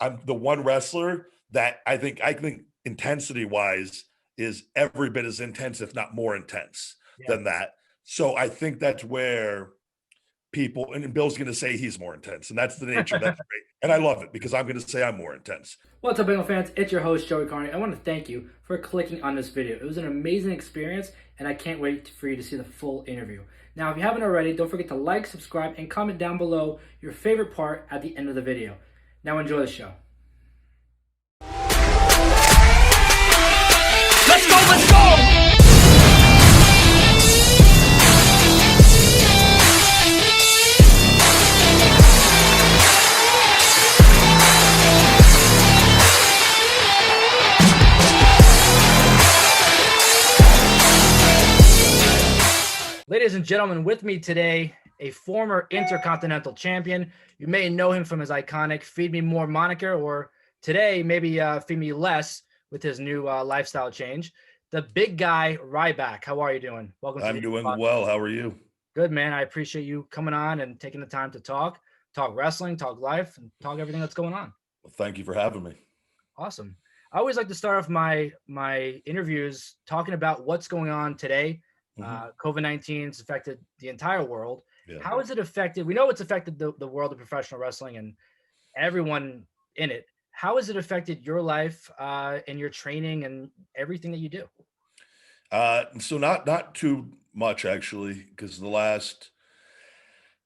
I'm the one wrestler that I think intensity wise is every bit as intense, if not more intense Yeah. than that. So I think that's where people, and Bill's going to say he's more intense, and that's the nature. That's great, and I love it because I'm going to say I'm more intense. What's up, Bengal fans? It's your host, Joey Karni. I want to thank you for clicking on this video. It was an amazing experience, and I can't wait for you to see the full interview. Now, if you haven't already, don't forget to like, subscribe, and comment down below your favorite part at the end of the video. Now, enjoy the show. Let's go, let's go! Ladies and gentlemen, with me today, a former Intercontinental Champion. You may know him from his iconic Feed Me More moniker, or today, maybe Feed Me Less with his new lifestyle change. The big guy, Ryback. How are you doing? Welcome. I'm doing well. How are you? Good, man. I appreciate you coming on and taking the time to talk wrestling, talk life, and talk everything that's going on. Well, thank you for having me. Awesome. I always like to start off my interviews talking about what's going on today. COVID-19 has affected the entire world. Yeah. How has it affected? We know it's affected the world of professional wrestling and everyone in it. How has it affected your life and your training and everything that you do? So not too much actually, because the last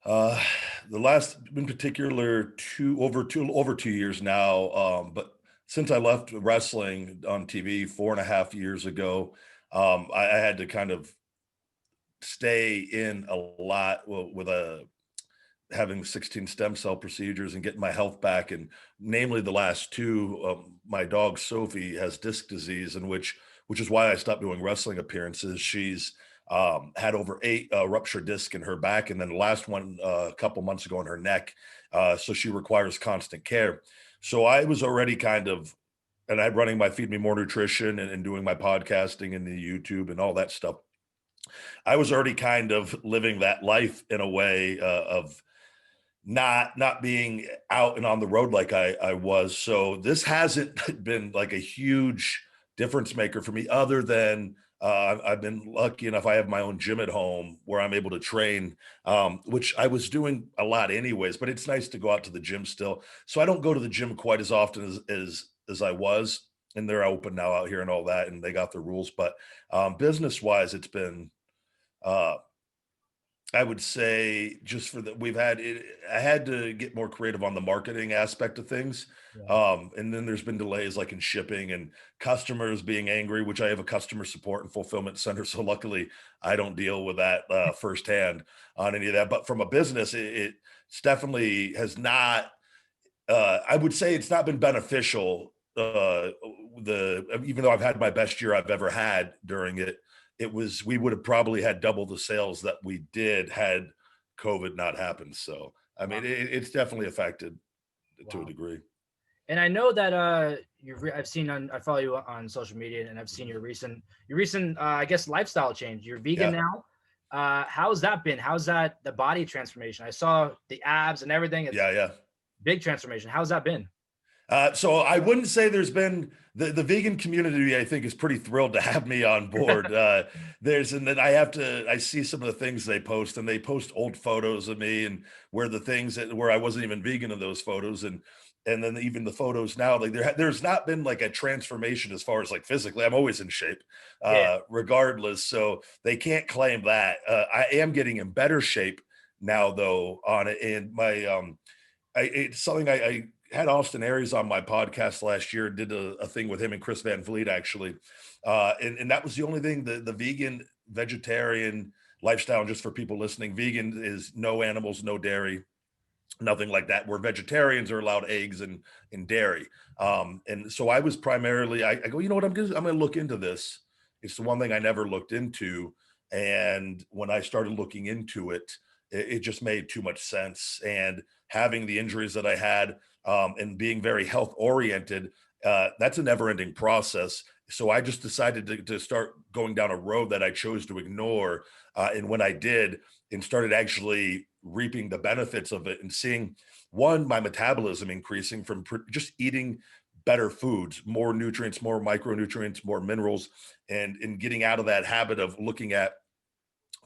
in particular over 2 years now. But since I left wrestling on TV 4.5 years ago, I had to kind of stay in a lot with having 16 stem cell procedures and getting my health back, and namely the last two. My dog Sophie has disc disease, and which is why I stopped doing wrestling appearances. She's had over 8 ruptured discs in her back, and then the last one a couple months ago in her neck. So she requires constant care. So I was already kind of, and I'm running my Feed Me More Nutrition and doing my podcasting and the YouTube and all that stuff. I was already kind of living that life in a way of not being out and on the road like I was. So this hasn't been like a huge difference maker for me, other than I've been lucky enough. I have my own gym at home where I'm able to train, which I was doing a lot anyways, but it's nice to go out to the gym still. So I don't go to the gym quite as often as I was, and they're open now out here and all that, and they got the rules. But business wise, it's been, I would say, just for that, I had to get more creative on the marketing aspect of things. Yeah. And then there's been delays like in shipping and customers being angry, which I have a customer support and fulfillment center. So luckily I don't deal with that firsthand on any of that. But from a business, it's definitely has not, I would say it's not been beneficial. Even though I've had my best year I've ever had during it, we would have probably had double the sales that we did had COVID not happened. So, I mean, it's definitely affected to a degree. And I know that I follow you on social media, and I've seen your recent, I guess, lifestyle change. You're vegan now. How's that been? How's that the body transformation? I saw the abs and everything. It's big transformation. How's that been? So I wouldn't say there's been the vegan community, I think, is pretty thrilled to have me on board. And then I see some of the things they post, and they post old photos of me and where I wasn't even vegan in those photos. And then even the photos now, like there's not been like a transformation as far as like physically. I'm always in shape, regardless. So they can't claim that. I am getting in better shape now though on it. And it's something I had Austin Aries on my podcast last year, did a thing with him and Chris Van Vliet actually. And that was the only thing, the vegan vegetarian lifestyle. And just for people listening, vegan is no animals, no dairy, nothing like that. Where vegetarians are allowed eggs and dairy. And so I was primarily, I go, you know what, I'm going to look into this. It's the one thing I never looked into. And when I started looking into it, it just made too much sense. And having the injuries that I had, and being very health oriented, that's a never ending process. So I just decided to start going down a road that I chose to ignore. And when I did, and started actually reaping the benefits of it and seeing one, my metabolism increasing from just eating better foods, more nutrients, more micronutrients, more minerals, and getting out of that habit of looking at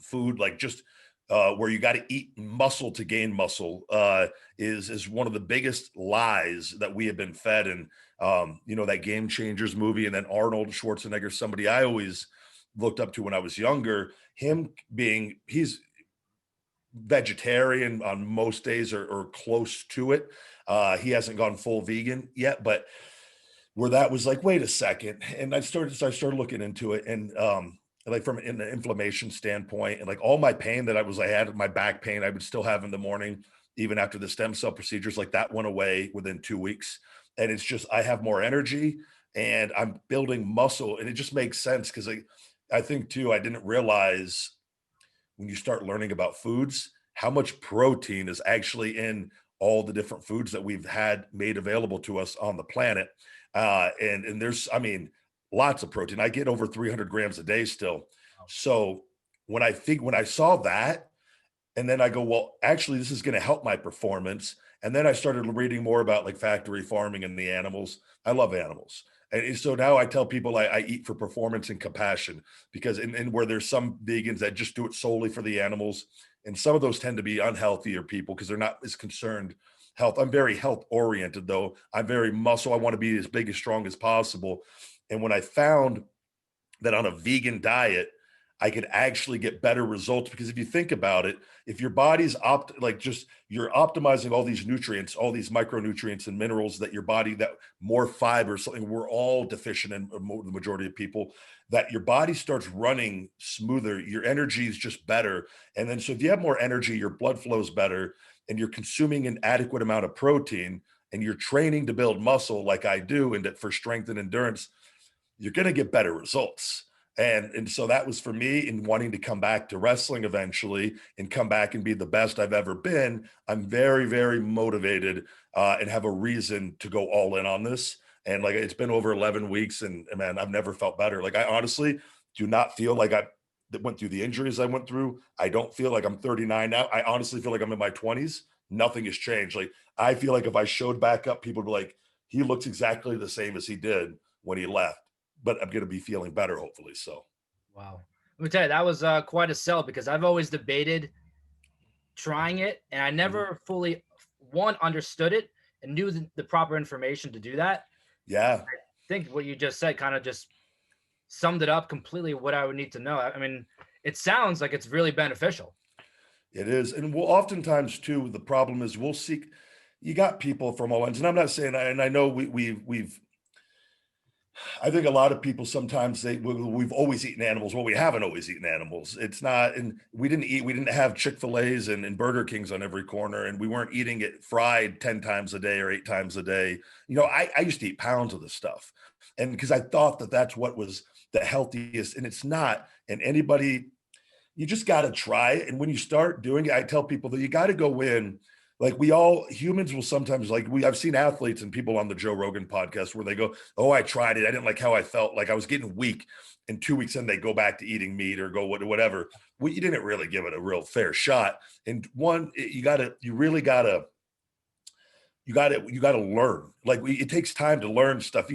food like just where you got to eat muscle to gain muscle is one of the biggest lies that we have been fed. And that Game Changers movie, and then Arnold Schwarzenegger, somebody I always looked up to when I was younger, he's vegetarian on most days or close to it. He hasn't gone full vegan yet, but where that was like, wait a second. And I started looking into it, and like from an inflammation standpoint, and like all my pain that I had my back pain, I would still have in the morning, even after the stem cell procedures, like that went away within 2 weeks. And it's just, I have more energy and I'm building muscle, and it just makes sense. Cause I think too, I didn't realize when you start learning about foods, how much protein is actually in all the different foods that we've had made available to us on the planet. And there's, I mean, lots of protein. I get over 300 grams a day still. So when I saw that, and then I go, well, actually, this is going to help my performance. And then I started reading more about like factory farming and the animals. I love animals. And so now I tell people I eat for performance and compassion, because and where there's some vegans that just do it solely for the animals. And some of those tend to be unhealthier people because they're not as concerned health. I'm very health oriented though. I'm very muscle. I want to be as big, as strong as possible. And when I found that on a vegan diet, I could actually get better results, because if you think about it, if your body's you're optimizing all these nutrients, all these micronutrients and minerals that your body, that more fiber, something we're all deficient in, the majority of people, that your body starts running smoother, your energy is just better. And then, so if you have more energy, your blood flows better, and you're consuming an adequate amount of protein, and you're training to build muscle like I do, and for strength and endurance, you're going to get better results. And so that was for me in wanting to come back to wrestling eventually and come back and be the best I've ever been. I'm very, very motivated and have a reason to go all in on this. And like, it's been over 11 weeks, and man, I've never felt better. Like, I honestly do not feel like I went through the injuries I went through. I don't feel like I'm 39 now. I honestly feel like I'm in my 20s. Nothing has changed. Like, I feel like if I showed back up, people would be like, he looks exactly the same as he did when he left. But I'm going to be feeling better, hopefully. So, wow. Let me tell you, that was quite a sell, because I've always debated trying it, and I never fully understood it and knew the proper information to do that. yeah, I think what you just said kind of just summed it up completely, what I would need to know. I mean, it sounds like it's really beneficial. it is. And we'll oftentimes too, the problem is you got people from all ends, and I'm not saying, and I know we've I think a lot of people sometimes we've always eaten animals. Well, we haven't always eaten animals. It's not, and we didn't have Chick-fil-A's and Burger Kings on every corner, and we weren't eating it fried 10 times a day or 8 times a day. I used to eat pounds of this stuff, and because I thought that that's what was the healthiest, and it's not. And you just got to try it. And when you start doing it, I tell people that you got to go in. Like, humans will sometimes, I've seen athletes and people on the Joe Rogan podcast where they go, oh, I tried it, I didn't like how I felt, like I was getting weak, and 2 weeks in they go back to eating meat or go whatever. Well, you didn't really give it a real fair shot. And you gotta learn. Like, it takes time to learn stuff.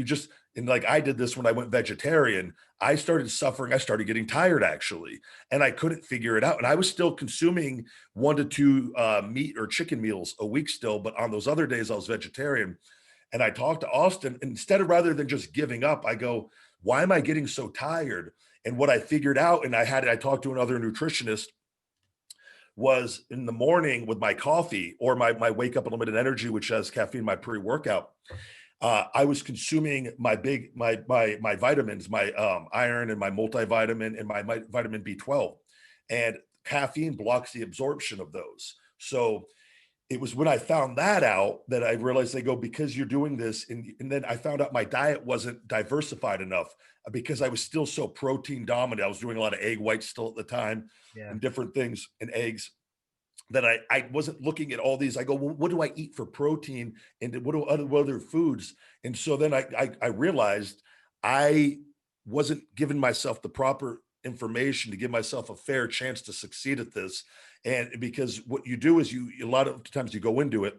And like, I did this when I went vegetarian. I started suffering. I started getting tired, actually, and I couldn't figure it out. And I was still consuming 1 to 2 meat or chicken meals a week still, but on those other days I was vegetarian. And I talked to Austin, and rather than just giving up, I go, why am I getting so tired? And what I figured out, and I talked to another nutritionist, was in the morning with my coffee or my Wake Up Unlimited Energy, which has caffeine, my pre-workout. I was consuming my vitamins, my iron and my multivitamin and my vitamin B12, and caffeine blocks the absorption of those. So it was when I found that out that I realized, they go, because you're doing this. And then I found out my diet wasn't diversified enough, because I was still so protein dominant. I was doing a lot of egg whites still at the time, Yeah. and different things and eggs, that I wasn't looking at all these. I go, well, what do I eat for protein, and what other foods? And so then I realized I wasn't giving myself the proper information to give myself a fair chance to succeed at this. And because what you do is a lot of times you go into it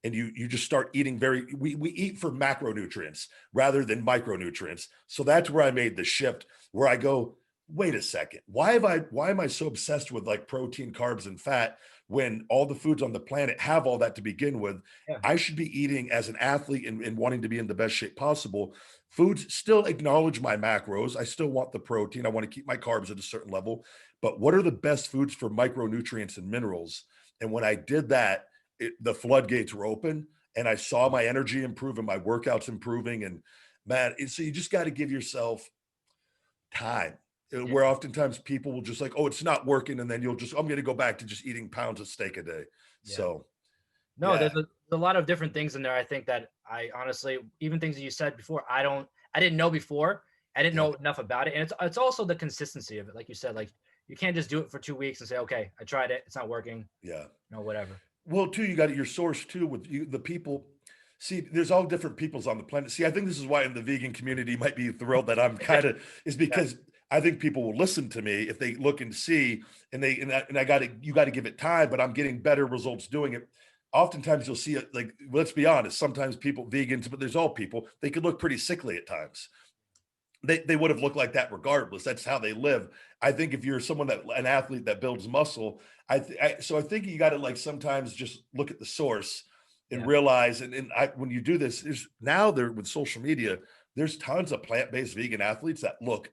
and you just start eating we eat for macronutrients rather than micronutrients. So that's where I made the shift, where I go, wait a second, why am I so obsessed with like protein, carbs, and fat when all the foods on the planet have all that to begin with? Yeah. I should be eating, as an athlete and wanting to be in the best shape possible, foods still acknowledge my macros. I still want the protein. I want to keep my carbs at a certain level, but what are the best foods for micronutrients and minerals? And when I did that, the floodgates were open, and I saw my energy improve and my workouts improving. And man, so you just got to give yourself time. Where oftentimes people will just like, oh, it's not working, and then I'm going to go back to just eating pounds of steak a day. Yeah. So no, there's a lot of different things in there. I think that I honestly, even things that you said before, I didn't know before. I didn't know enough about it. And it's also the consistency of it. Like you said, like you can't just do it for 2 weeks and say, okay, I tried it, it's not working. Yeah. No, whatever. Well, too, you got your source too with the people. See, there's all different peoples on the planet. See, I think this is why in the vegan community might be thrilled that I'm is because I think people will listen to me if they look and see, and you got to give it time, but I'm getting better results doing it. Oftentimes you'll see it, like, let's be honest, sometimes people, vegans, but there's all people, they could look pretty sickly at times. They would have looked like that regardless. That's how they live. I think if you're an athlete that builds muscle, so I think you got to like sometimes just look at the source and realize, when you do this, with social media, there's tons of plant-based vegan athletes that look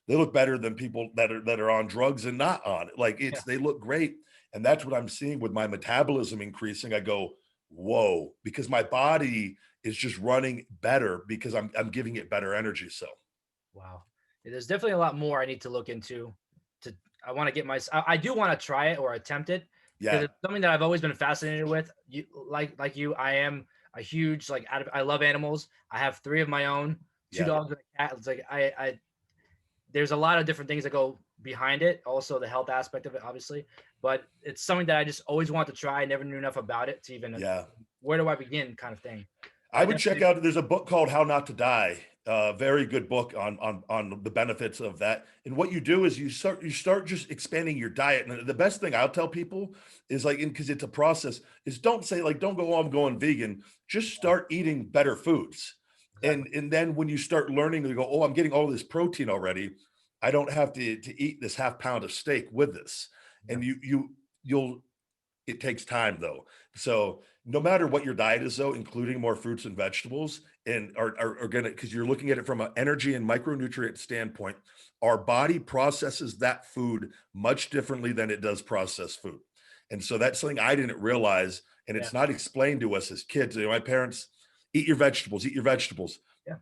they look better than people that are on drugs and not on it. Like they look great. And that's what I'm seeing with my metabolism increasing. I go, whoa, because my body is just running better because I'm giving it better energy. So, wow, there's definitely a lot more I need to look into. I want to get I do want to try it or attempt it. Yeah, it's something that I've always been fascinated with. Like you, I am a huge I love animals. I have 3 of my own, 2 dogs and a cat. It's like there's a lot of different things that go behind it. Also the health aspect of it, obviously, but it's something that I just always want to try. I never knew enough about it to even where do I begin kind of thing. I would check out, there's a book called How Not to Die. Very good book on the benefits of that. And what you do is you start just expanding your diet. And the best thing I'll tell people is because it's a process, is don't go, oh, I'm going vegan. Just start eating better foods. Exactly. And then when you start learning, you go, oh, I'm getting all this protein already. I don't have to eat this half pound of steak with this. Yeah. And it takes time though. So no matter what your diet is though, including more fruits and vegetables, and are going to, because you're looking at it from an energy and micronutrient standpoint, our body processes that food much differently than it does processed food. And so that's something I didn't realize. And it's not explained to us as kids. My parents, eat your vegetables. Yeah.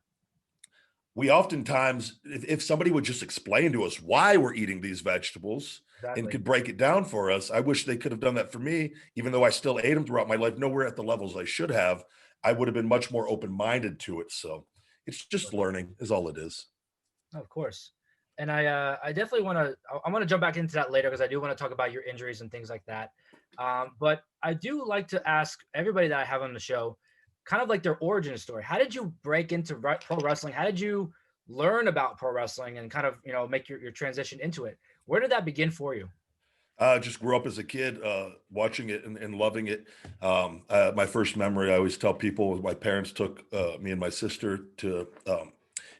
We oftentimes, if somebody would just explain to us why we're eating these vegetables and could break it down for us, I wish they could have done that for me, even though I still ate them throughout my life, nowhere at the levels I should have. I would have been much more open-minded to it. So it's just learning is all it is. Of course. And I definitely want to jump back into that later because I do want to talk about your injuries and things like that. But I do like to ask everybody that I have on the show kind of like their origin story. How did you break into pro wrestling? How did you learn about pro wrestling and kind of, make your transition into it? Where did that begin for you? Just grew up as a kid, watching it and loving it. My first memory, I always tell people, my parents took me and my sister to,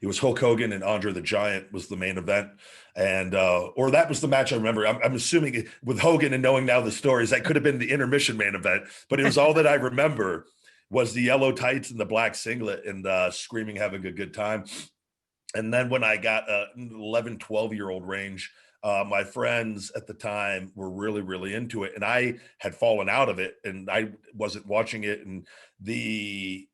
it was Hulk Hogan and Andre the Giant was the main event. And, or that was the match I remember. I'm assuming with Hogan and knowing now the stories, that could have been the intermission main event, but it was all that I remember was the yellow tights and the black singlet and screaming, having a good time. And then when I got 11, 12-year-old range, my friends at the time were really, really into it. And I had fallen out of it and I wasn't watching it. And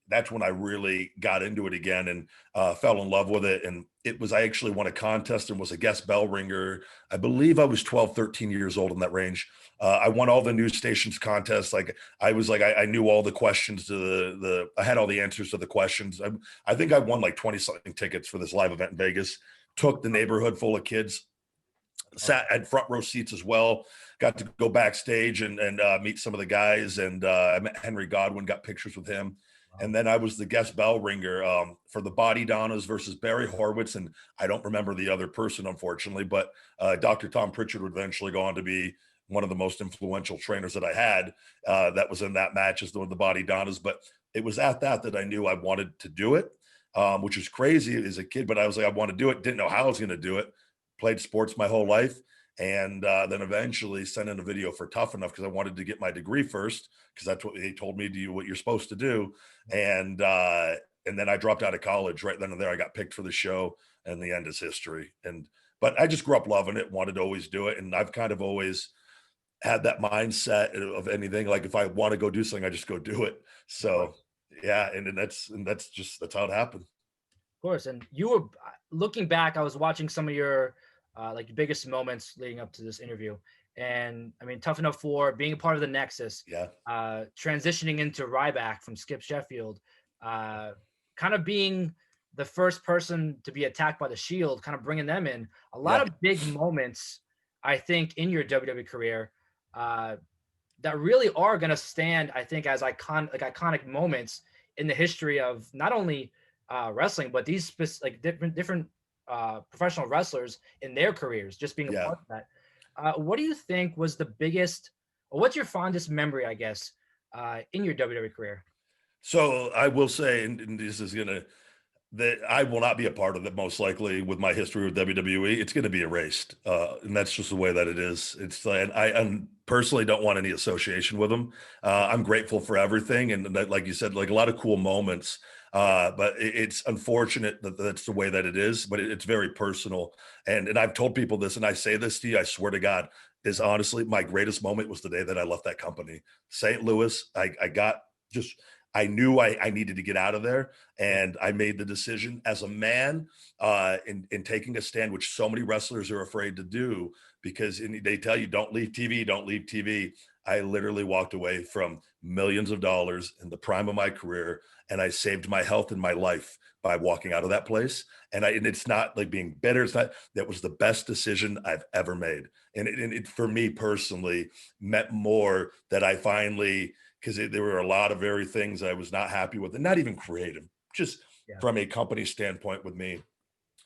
that's when I really got into it again and fell in love with it. And I actually won a contest and was a guest bell ringer. I believe I was 12, 13 years old in that range. I won all the news stations contests. I knew all the questions to I had all the answers to the questions. I think I won like 20 something tickets for this live event in Vegas, took the neighborhood full of kids, sat at front row seats as well, got to go backstage and meet some of the guys. And I met Henry Godwin, got pictures with him. And then I was the guest bell ringer for the Body Donnas versus Barry Horowitz. And I don't remember the other person, unfortunately, but Dr. Tom Pritchard would eventually go on to be one of the most influential trainers that I had that was in that match as the body Donnas. But it was at that I knew I wanted to do it, which was crazy as a kid. But I was like, I want to do it. Didn't know how I was going to do it. Played sports my whole life. And then eventually sent in a video for Tough Enough because I wanted to get my degree first, because that's what they told me to do, what you're supposed to do. And then I dropped out of college right then and there. I got picked for the show, and the end is history. But I just grew up loving it, wanted to always do it. And I've kind of always had that mindset of anything. Like if I want to go do something, I just go do it. So yeah. And that's how it happened. Of course. And you were looking back, I was watching some of your like your biggest moments leading up to this interview. And I mean, Tough Enough 4, being a part of the Nexus, yeah, transitioning into Ryback from Skip Sheffield, kind of being the first person to be attacked by the Shield, kind of bringing them in. A lot of big moments, I think, in your WWE career that really are going to stand, I think, as iconic moments in the history of not only wrestling, but these different professional wrestlers in their careers, just being a part of that. What do you think was the biggest, or what's your fondest memory, I guess, in your WWE career? So I will say, and this is that I will not be a part of it, most likely, with my history with WWE. It's going to be erased. And that's just the way that it is. And I personally don't want any association with them. I'm grateful for everything. And like you said, like a lot of cool moments. But it's unfortunate that that's the way that it is, but it's very personal. And I've told people this, and I say this to you, I swear to God, is honestly my greatest moment was the day that I left that company. St. Louis, I knew I needed to get out of there, and I made the decision as a man in taking a stand, which so many wrestlers are afraid to do, because they tell you, don't leave TV, don't leave TV. I literally walked away from millions of dollars in the prime of my career, and I saved my health and my life by walking out of that place. And it's not like being bitter. It's not, that was the best decision I've ever made. And it for me personally meant more that I finally, because there were a lot of very things I was not happy with, and not even creative, just from a company standpoint with me.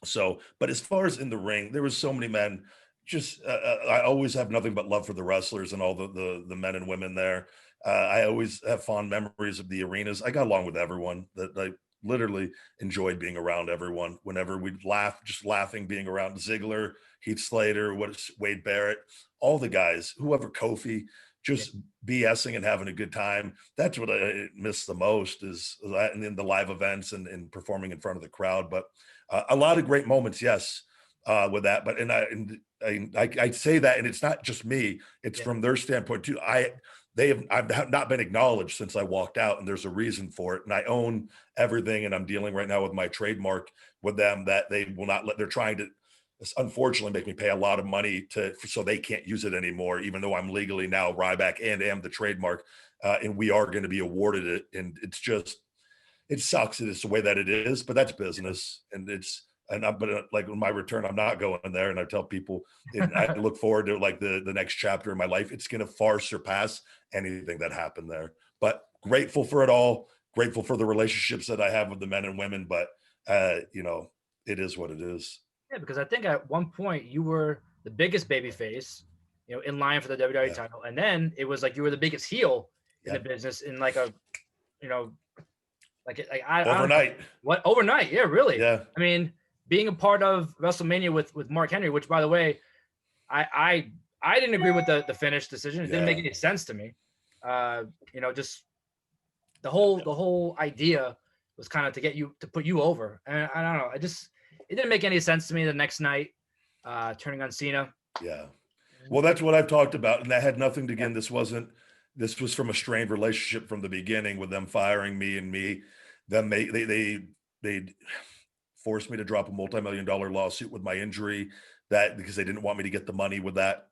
So, but as far as in the ring, there was so many men. Just I always have nothing but love for the wrestlers and all the men and women there. I always have fond memories of the arenas. I got along with everyone. That I literally enjoyed being around everyone. Whenever we'd laugh, just laughing, being around Ziggler, Heath Slater, Wade Barrett, all the guys, whoever, Kofi, just BSing and having a good time. That's what I miss the most, is that, and then the live events and performing in front of the crowd. But a lot of great moments, yes, with that. But I say that, and it's not just me; it's from their standpoint too. I've not been acknowledged since I walked out, and there's a reason for it. And I own everything, and I'm dealing right now with my trademark with them that they will not let. They're trying to, unfortunately, make me pay a lot of money so they can't use it anymore, even though I'm legally now Ryback and am the trademark, and we are going to be awarded it. And it sucks that it's the way that it is, but that's business, but like when my return, I'm not going there. And I tell people, and I look forward to like the next chapter in my life. It's going to far surpass anything that happened there. But grateful for it all. Grateful for the relationships that I have with the men and women. But it is what it is. Yeah, because I think at one point you were the biggest babyface, in line for the WWE title, and then it was like you were the biggest heel in the business in like a, Overnight. What overnight? Yeah, really. Yeah. I mean, being a part of WrestleMania with Mark Henry, which, by the way, I didn't agree with the finish decision. It didn't make any sense to me. Just the whole idea was kind of to put you over, and I don't know. It didn't make any sense to me the next night, turning on Cena. Yeah. Well, that's what I've talked about, and that had nothing to again. This was from a strained relationship from the beginning, with them firing me and me. Them they forced me to drop a multi-million-dollar lawsuit with my injury, that because they didn't want me to get the money with that.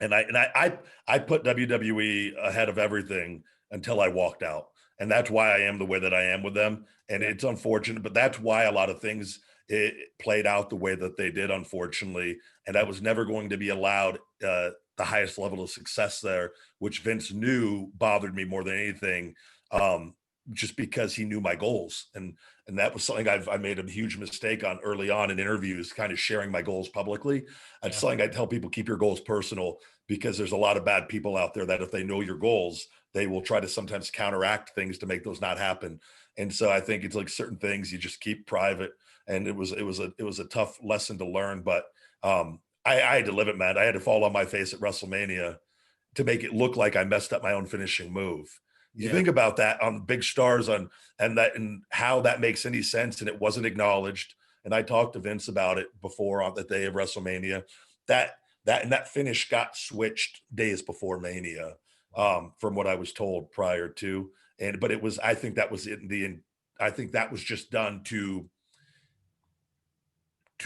And I put WWE ahead of everything until I walked out. And that's why I am the way that I am with them. And it's unfortunate, but that's why a lot of things it played out the way that they did, unfortunately. And I was never going to be allowed the highest level of success there, which Vince knew bothered me more than anything. just because he knew my goals. And that was something I made a huge mistake on early on in interviews, kind of sharing my goals publicly. It's something I tell people, keep your goals personal, because there's a lot of bad people out there that if they know your goals, they will try to sometimes counteract things to make those not happen. And so I think it's like certain things you just keep private. And it was a tough lesson to learn, but I had to live it, man. I had to fall on my face at WrestleMania to make it look like I messed up my own finishing move. You think about that on big stars and how that makes any sense, and it wasn't acknowledged. And I talked to Vince about it before on the day of WrestleMania. That finish got switched days before Mania, from what I was told prior to. But it was, I think that was I think that was just done to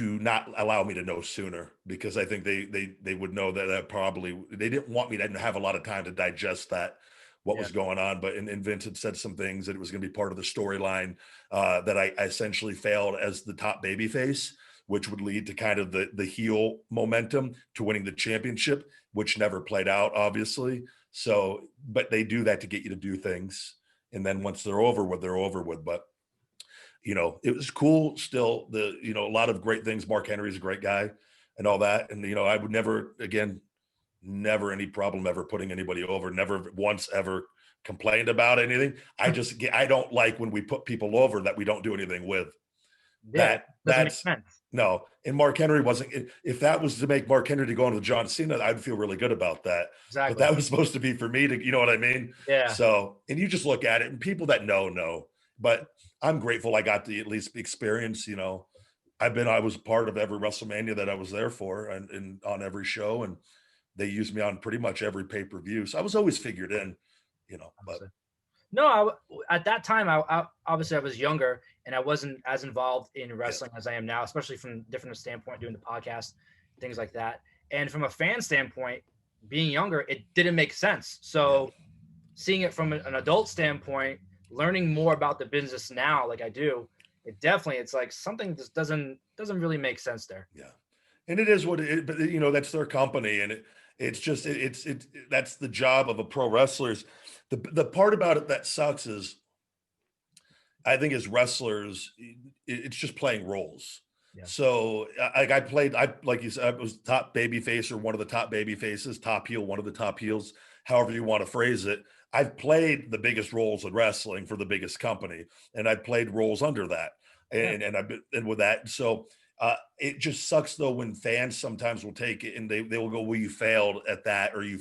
not allow me to know sooner, because I think they would know that probably they didn't want me to have a lot of time to digest what was going on. But and Vince had said some things that it was going to be part of the storyline, that I essentially failed as the top baby face, which would lead to kind of the heel momentum to winning the championship, which never played out, obviously. So, but they do that to get you to do things. And then once they're over with, they're over with. But it was cool still. A lot of great things. Mark Henry's a great guy and all that. And, I would never, again, never any problem ever putting anybody over, never once ever complained about anything. I don't like when we put people over that we don't do anything with. Yeah, doesn't make That's sense. no. And Mark Henry wasn't, if that was to make Mark Henry to go into John Cena, I'd feel really good about that. Exactly. But that was supposed to be for me to, you know what I mean? Yeah. So, and you just look at it, and people that know, but I'm grateful I got to at least experience, I was part of every WrestleMania that I was there for, and on every show, and they used me on pretty much every pay-per-view. So I was always figured in, but no, at that time, I obviously I was younger and I wasn't as involved in wrestling as I am now, especially from different standpoint, doing the podcast, things like that. And from a fan standpoint, being younger, it didn't make sense. So seeing it from an adult standpoint, learning more about the business now, like I do, it's like something just doesn't really make sense there. Yeah. And it is what it is, but that's their company, and it's that's the job of a pro wrestler's. The part about it that sucks is, I think as wrestlers, it's just playing roles. Yeah. So like you said, I was top baby face, or one of the top baby faces, top heel, one of the top heels, however you want to phrase it. I've played the biggest roles in wrestling for the biggest company, and I've played roles under that. And I've been, and with that. So it just sucks though when fans sometimes will take it and they will go, well, you failed at that, or you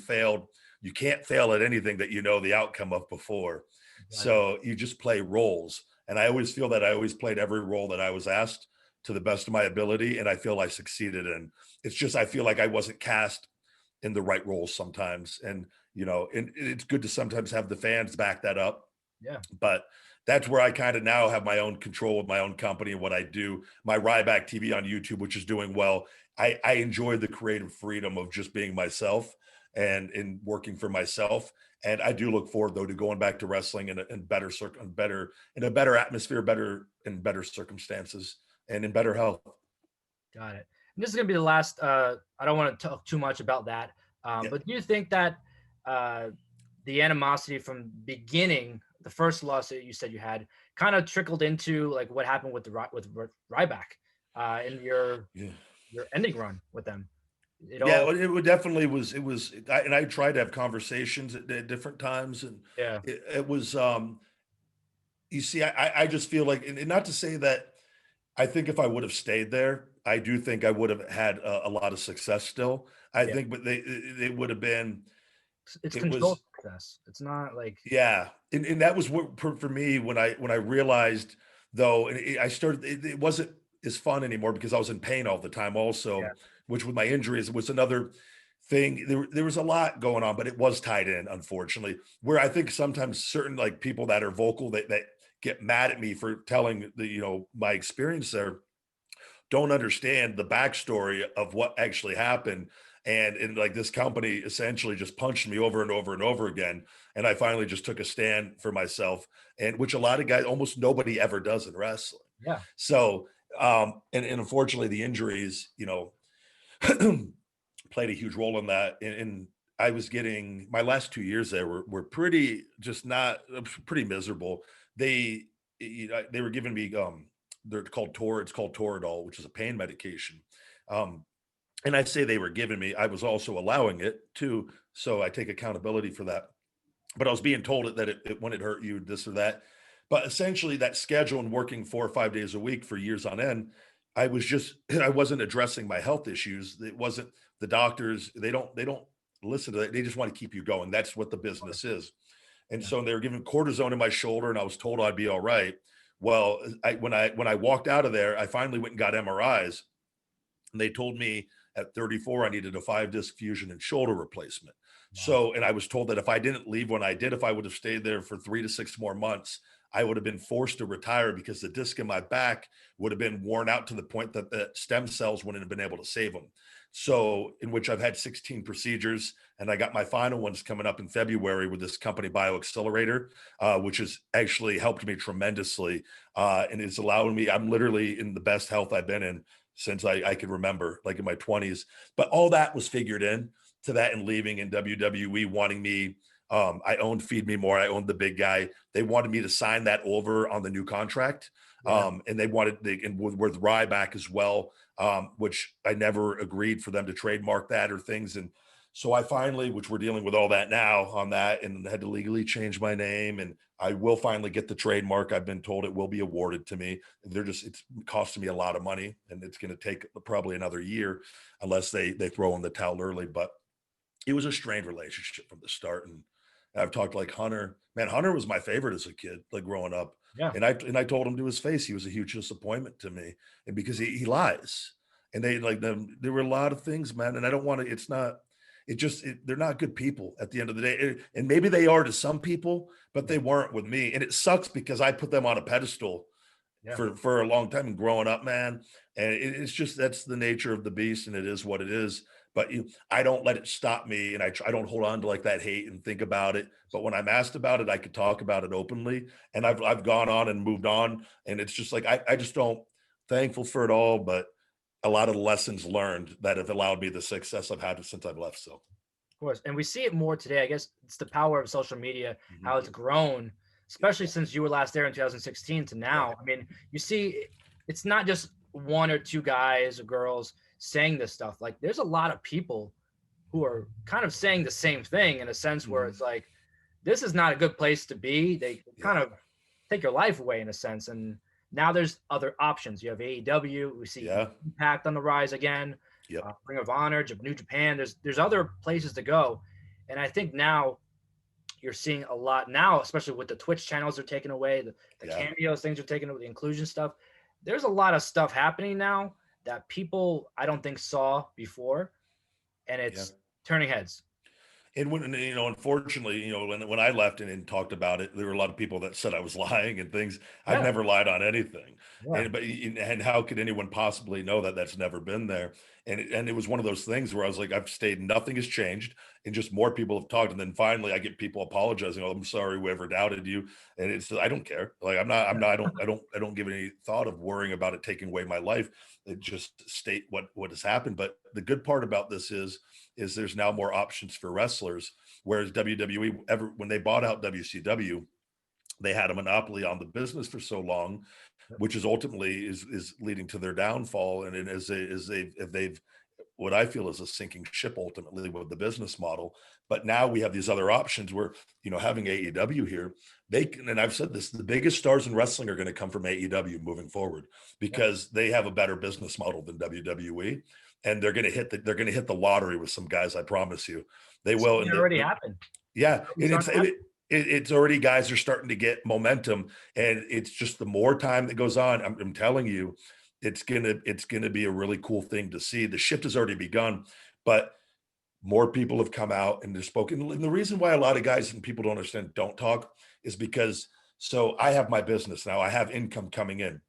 can't fail at anything that you know the outcome of before. Exactly. So you just play roles. And I always feel that I always played every role that I was asked to the best of my ability, and I feel I succeeded in. It's just I feel like I wasn't cast in the right roles sometimes. And and it's good to sometimes have the fans back that up. Yeah. But that's where I kind of now have my own control of my own company and what I do. My Ryback TV on YouTube, which is doing well. I enjoy the creative freedom of just being myself and in working for myself. And I do look forward though to going back to wrestling in a better atmosphere, better circumstances, and in better health. Got it. And this is going to be the last. I don't want to talk too much about that. But do you think that the animosity from beginning, the first lawsuit you said you had, kind of trickled into like what happened with Ryback in your ending run with them? It definitely was. It was, and I tried to have conversations at different times, and it was. You see, I just feel like, and not to say that I think if I would have stayed there, I do think I would have had a lot of success still. I think, but they would have been. It's controlled success. It's not like and that was what for me when I realized though, and it wasn't as fun anymore because I was in pain all the time also, which with my injuries was another thing. There was a lot going on, but it was tied in, unfortunately, where I think sometimes certain like people that are vocal that get mad at me for telling my experience there don't understand the backstory of what actually happened. And like this company essentially just punched me over and over and over again. And I finally just took a stand for myself, and which a lot of guys, almost nobody ever does in wrestling. Yeah. So, and unfortunately the injuries, played a huge role in that. And I was getting, my last 2 years there were pretty miserable. they, they were giving me, it's called Toradol, which is a pain medication. And I say they were giving me, I was also allowing it too. So I take accountability for that. But I was being told that when it hurt you, this or that. But essentially that schedule and working 4 or 5 days a week for years on end, I wasn't addressing my health issues. It wasn't the doctors. They don't listen to that. They just want to keep you going. That's what the business is. And so they were giving cortisone in my shoulder and I was told I'd be all right. Well, when I walked out of there, I finally went and got MRIs and they told me at 34, I needed a 5-disc fusion and shoulder replacement. Wow. So, and I was told that if I didn't leave when I did, if I would have stayed there for 3 to 6 more months, I would have been forced to retire because the disc in my back would have been worn out to the point that the stem cells wouldn't have been able to save them. So, in which I've had 16 procedures, and I got my final ones coming up in February with this company, BioAccelerator, which has actually helped me tremendously. And it's allowing me, I'm literally in the best health I've been in since I could remember, like in my 20s. But all that was figured in to that and leaving in WWE, wanting me. I owned Feed Me More. I owned the big guy. They wanted me to sign that over on the new contract. Yeah. And they wanted, and with Ryback as well, which I never agreed for them to trademark that or things. And so I finally, which we're dealing with all that now on that, and had to legally change my name. And I will finally get the trademark. I've been told it will be awarded to me. It's costing me a lot of money, and it's going to take probably another year unless they throw in the towel early. But it was a strained relationship from the start. And I've talked like Hunter. Man, Hunter was my favorite as a kid, like growing up. Yeah. And I told him to his face, he was a huge disappointment to me. And because he lies. And they like them, there were a lot of things, man. And I don't want to, they're not good people at the end of the day. And maybe they are to some people, but they weren't with me. And it sucks because I put them on a pedestal for a long time and growing up, man. And it's just, that's the nature of the beast, and it is what it is. But I don't let it stop me, and I don't hold on to like that hate and think about it. But when I'm asked about it, I could talk about it openly, and I've gone on and moved on. And it's just like I just don't, thankful for it all, but a lot of the lessons learned that have allowed me the success I've had since I've left. So, of course, and we see it more today. I guess it's the power of social media, how it's grown, especially since you were last there in 2016 to now. I mean, you see, it's not just 1 or 2 guys or girls saying this stuff. Like, there's a lot of people who are kind of saying the same thing in a sense where it's like, this is not a good place to be. They kind of take your life away in a sense. And now there's other options. You have AEW. We see Impact on the rise again. Ring of Honor, New Japan. There's other places to go. And I think now you're seeing a lot now, especially with the Twitch channels are taken away, the cameos, things are taken away, the inclusion stuff. There's a lot of stuff happening now that people I don't think saw before, and it's turning heads. And when, unfortunately, when I left and talked about it, there were a lot of people that said I was lying and things. I've never lied on anything. And how could anyone possibly know that that's never been there? And it was one of those things where I was like, I've stayed, nothing has changed, and just more people have talked. And then finally I get people apologizing. Oh, I'm sorry, whoever doubted you. And it's, I don't care. Like, I don't give any thought of worrying about it taking away my life. It just state what has happened. But the good part about this is there's now more options for wrestlers. Whereas WWE, when they bought out WCW, they had a monopoly on the business for so long, which is ultimately is leading to their downfall. And they've what I feel is a sinking ship ultimately with the business model. But now we have these other options where, having AEW here, they can, and I've said this, the biggest stars in wrestling are going to come from AEW moving forward because they have a better business model than WWE. And they're going to hit the lottery with some guys. I promise you, they will. It already happened. Yeah, and it's already, guys are starting to get momentum, and it's just the more time that goes on. I'm telling you, it's gonna be a really cool thing to see. The shift has already begun, but more people have come out and they're spoken. And the reason why a lot of guys and people don't understand don't talk is because, so I have my business now. I have income coming in.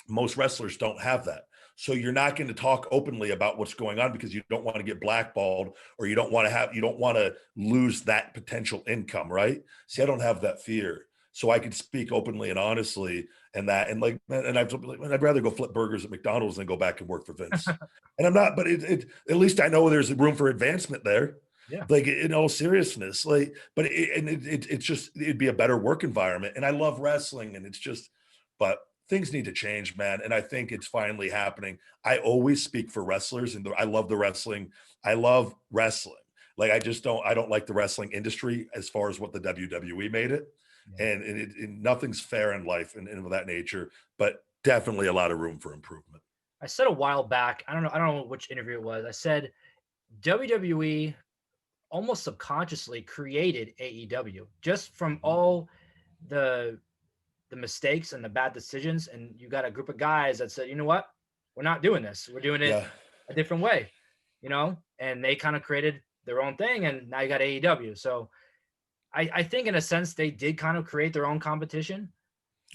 Most wrestlers don't have that. So you're not going to talk openly about what's going on because you don't want to get blackballed, or you don't want to lose that potential income, right? See, I don't have that fear. So I can speak openly and honestly, and I'd rather go flip burgers at McDonald's than go back and work for Vince. And I'm not, but at least I know there's room for advancement there. Yeah. Like, in all seriousness, like, but it's just, it'd be a better work environment. And I love wrestling, and it's just, but things need to change, man. And I think it's finally happening. I always speak for wrestlers, and I love the wrestling. I love wrestling. Like, I don't like the wrestling industry as far as what the WWE made it. Yeah. And nothing's fair in life and of that nature, but definitely a lot of room for improvement. I said a while back, I don't know which interview it was. I said WWE almost subconsciously created AEW just from all the mistakes and the bad decisions. And you got a group of guys that said, you know what, we're not doing this. We're doing it Yeah. a different way, and they kind of created their own thing. And now you got AEW. So I think in a sense they did kind of create their own competition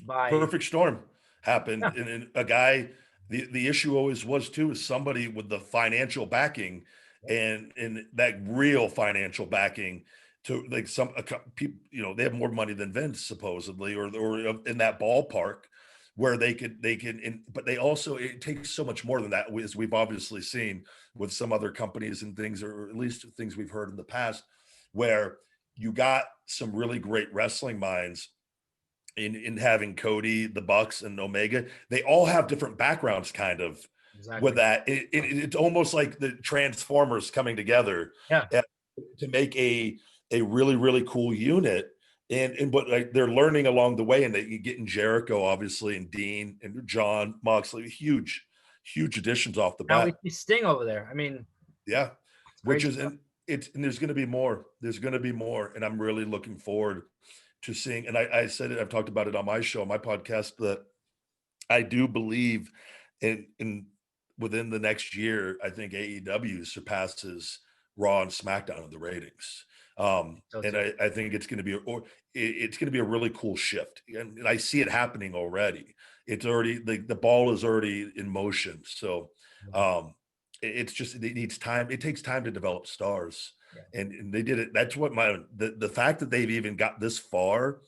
by, Perfect storm happened, yeah, and a guy. The issue always was too is somebody with the financial backing, and that real financial backing to, like, people. They have more money than Vince supposedly, or in that ballpark where they can. But they also, it takes so much more than that, as we've obviously seen with some other companies and things, or at least things we've heard in the past, where you got some really great wrestling minds in having Cody, the Bucks, and Omega. They all have different backgrounds, kind of, with exactly. that. It's almost like the Transformers coming together, Yeah. uh, to make a really, really cool unit. And but, like, they're learning along the way, and they getting Jericho, obviously, and Dean and John Moxley, huge additions off the Now we bat. see Sting over there. I mean, Yeah, it's which crazy is, stuff. and there's going to be more. There's going to be more, and I'm really looking forward to seeing. And I said it. I've talked about it on my show, my podcast, that I do believe in within the next year, I think AEW surpasses Raw and SmackDown in the ratings. So And too. I think it's going to be, it's going to be a really cool shift, and I see it happening already. It's already, the ball is already in motion. So, Yeah. um, it's just, it needs time. It takes time to develop stars, Yeah. and they did it. That's what the fact that they've even got this far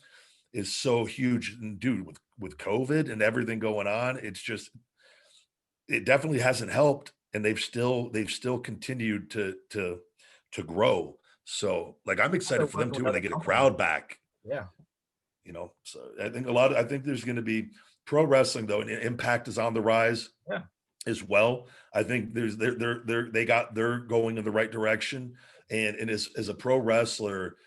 is so huge. And dude, with COVID and everything going on, it's just, it definitely hasn't helped, and they've still continued to grow. So, like, I'm To excited for work them with too when other they get a companies. crowd back. Yeah. So I think there's going to be pro wrestling, though, and Impact is on the rise Yeah. as well. I think they're going in the right direction. And as a pro wrestler,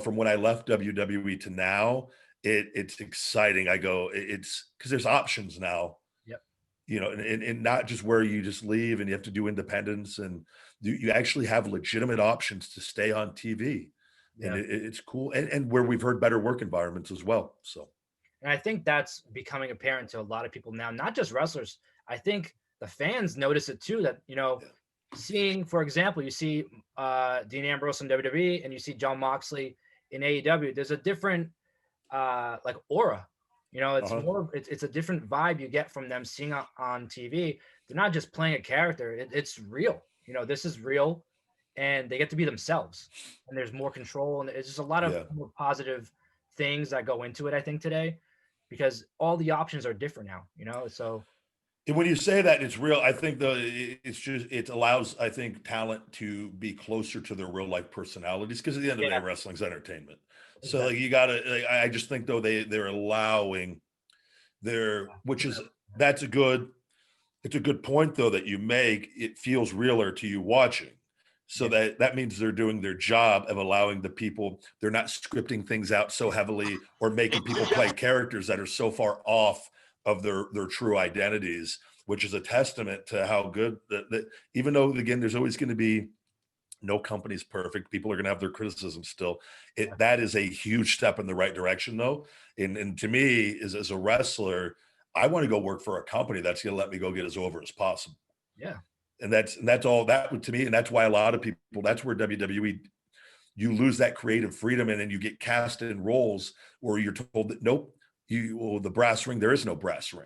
from when I left WWE to now, it's exciting. It's because there's options now, Yep. and not just where you just leave and you have to do independence, and you actually have legitimate options to stay on TV. And Yeah. it's cool. And where we've heard better work environments as well. So, And I think that's becoming apparent to a lot of people now, not just wrestlers. I think the fans notice it too, that, yeah. seeing, for example, you see Dean Ambrose in WWE and you see John Moxley in AEW, there's a different like aura. It's Uh-huh. more, it's a different vibe you get from them seeing on TV. They're not just playing a character. It's real. This is real, and they get to be themselves, and there's more control, and it's just a lot of Yeah. more positive things that go into it, I think, today, because all the options are different now, so And when you say that, it's real. I think it's just, it allows, I think, talent to be closer to their real life personalities, because at the end of the yeah, day, wrestling's entertainment. So, like, exactly. you gotta, like, I just think, though, they're allowing which is, that's a good, it's a good point, though, that you make. It feels realer to you watching. So Yeah, that means they're doing their job of allowing the people, they're not scripting things out so heavily, or making people play characters that are so far off of their true identities, which is a testament to how good that, even though, again, there's always going to be, no company's perfect. People are going to have their criticism still. yeah, That is a huge step in the right direction, though. And to me, as a wrestler, I want to go work for a company that's going to let me go get as over as possible. yeah. And that's all that would to me. And that's why a lot of people, that's where WWE, you lose that creative freedom, and then you get cast in roles where you're told that, nope, the brass ring, there is no brass ring.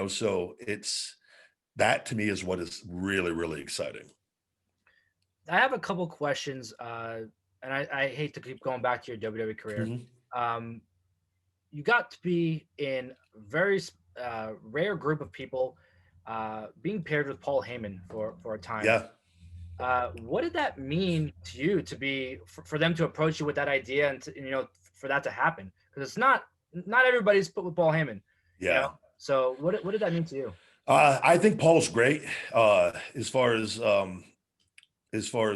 So it's, that to me is what is really, really exciting. I have a couple questions, and I hate to keep going back to your WWE career. Mhm. Um, you got to be in a very rare group of people, being paired with Paul Heyman for a time. Yeah. What did that mean to you to be for them to approach you with that idea and for that to happen? Because it's not everybody's put with Paul Heyman, Yeah. So what did that mean to you? I think Paul's great as far as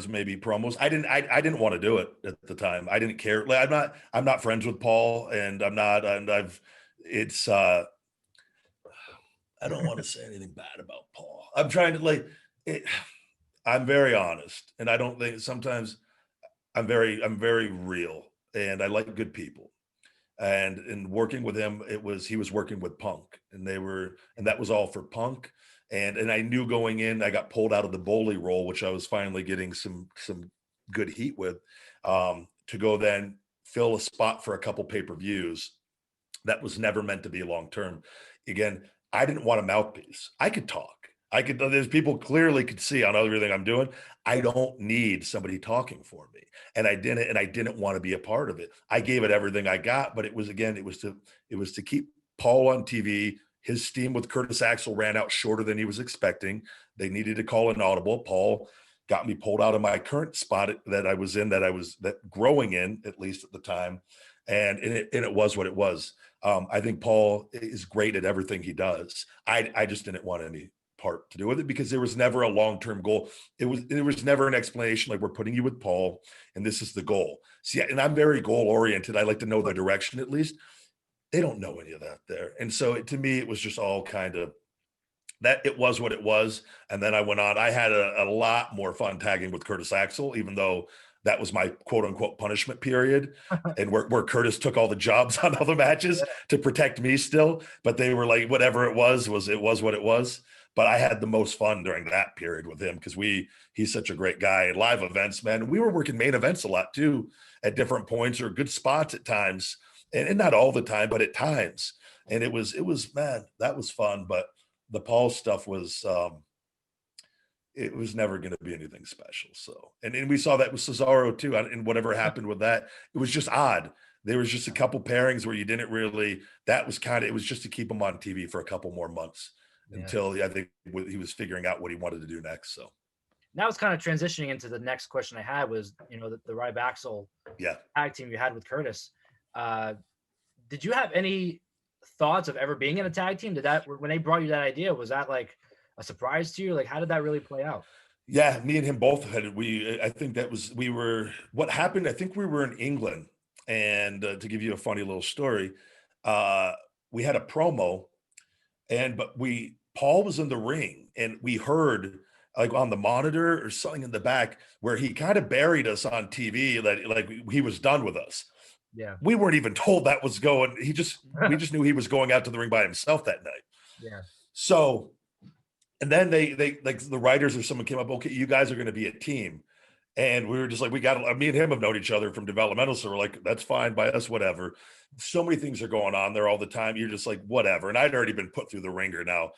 maybe promos. I didn't want to do it at the time. I didn't care. Like, I'm not friends with Paul, and it's I don't want to say anything bad about Paul. I'm trying to it, I'm very honest, and I don't think sometimes I'm very real, and I like good people. And in working with him, he was working with Punk, and that was all for Punk. And I knew going in, I got pulled out of the Bully role, which I was finally getting some good heat with, to go then fill a spot for a couple pay-per-views that was never meant to be long term. Again, I didn't want a mouthpiece. I could talk. There's people clearly could see on everything I'm doing. I don't need somebody talking for me. And I didn't want to be a part of it. I gave it everything I got, but it was to keep Paul on TV. His steam with Curtis Axel ran out shorter than he was expecting. They needed to call an audible. Paul got me pulled out of my current spot that I was in, that growing in, at least at the time. And it was what it was. I think Paul is great at everything he does. I just didn't want any part to do with it because there was never a long-term goal. There was never an explanation like, we're putting you with Paul and this is the goal. See, and I'm very goal-oriented. I like to know the direction at least. They don't know any of that there. And so to me, it was just all kind of that. It was what it was. And then I went on. I had a lot more fun tagging with Curtis Axel, even though that was my quote unquote punishment period. And where Curtis took all the jobs on all the matches to protect me still. But they were like, whatever it was what it was. But I had the most fun during that period with him because he's such a great guy. And live events, man, we were working main events a lot too at different points or good spots at times. And not all the time, but at times. And it was, man, that was fun. But the Paul stuff was, it was never going to be anything special. So, and we saw that with Cesaro too. And whatever happened with that, it was just odd. There was just a couple pairings where you didn't really, it was just to keep him on TV for a couple more months until I think he was figuring out what he wanted to do next. So now it's kind of transitioning into the next question I had was, the Ryback Axel tag team you had with Curtis. Did you have any thoughts of ever being in a tag team? When they brought you that idea, was that like a surprise to you? Like, how did that really play out? Yeah, me and him both what happened. I think we were in England, and to give you a funny little story, we had a promo, but Paul was in the ring, and we heard like on the monitor or something in the back where he kind of buried us on TV, like he was done with us. Yeah. We weren't even told that was going. We just knew he was going out to the ring by himself that night. Yeah. So, and then they like the writers or someone came up, okay, you guys are going to be a team. And we were just like, me and him have known each other from developmental. So we're like, that's fine by us, whatever. So many things are going on there all the time. You're just like, whatever. And I'd already been put through the ringer now,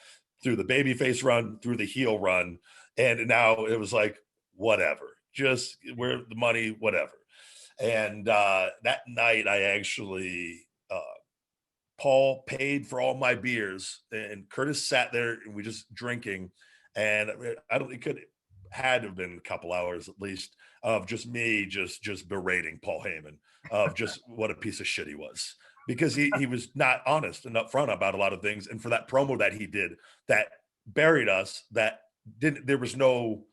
through the babyface run, through the heel run. And now it was like, whatever, just where the money, whatever. And that night, I actually, Paul paid for all my beers, and Curtis sat there, and we just drinking. And I don't think it had to have been a couple hours at least of just me just berating Paul Heyman of just what a piece of shit he was, because he was not honest and upfront about a lot of things. And for that promo that he did that buried us, that didn't, there was no,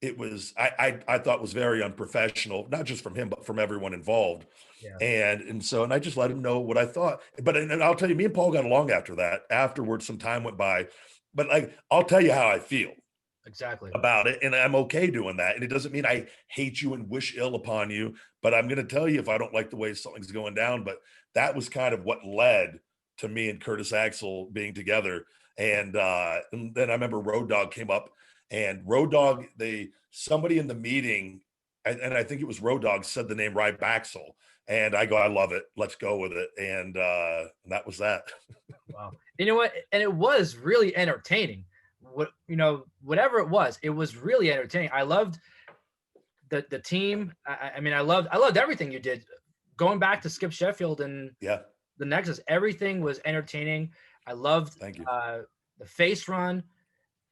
it was, I thought was very unprofessional, not just from him, but from everyone involved. Yeah. And I just let him know what I thought. But and I'll tell you, me and Paul got along after that. Afterwards, some time went by, but like, I'll tell you how I feel exactly about it. And I'm okay doing that. And it doesn't mean I hate you and wish ill upon you, but I'm going to tell you if I don't like the way something's going down. But that was kind of what led to me and Curtis Axel being together. And then I remember Road Dogg came up. And Road Dogg, somebody in the meeting, and I think it was Road Dogg, said the name Ryback Axel. And I go, I love it. Let's go with it. And that was that. Wow. You know what? And it was really entertaining. Whatever it was really entertaining. I loved the team. I mean, I loved everything you did. Going back to Skip Sheffield and the Nexus, everything was entertaining. I loved Thank you. The face run.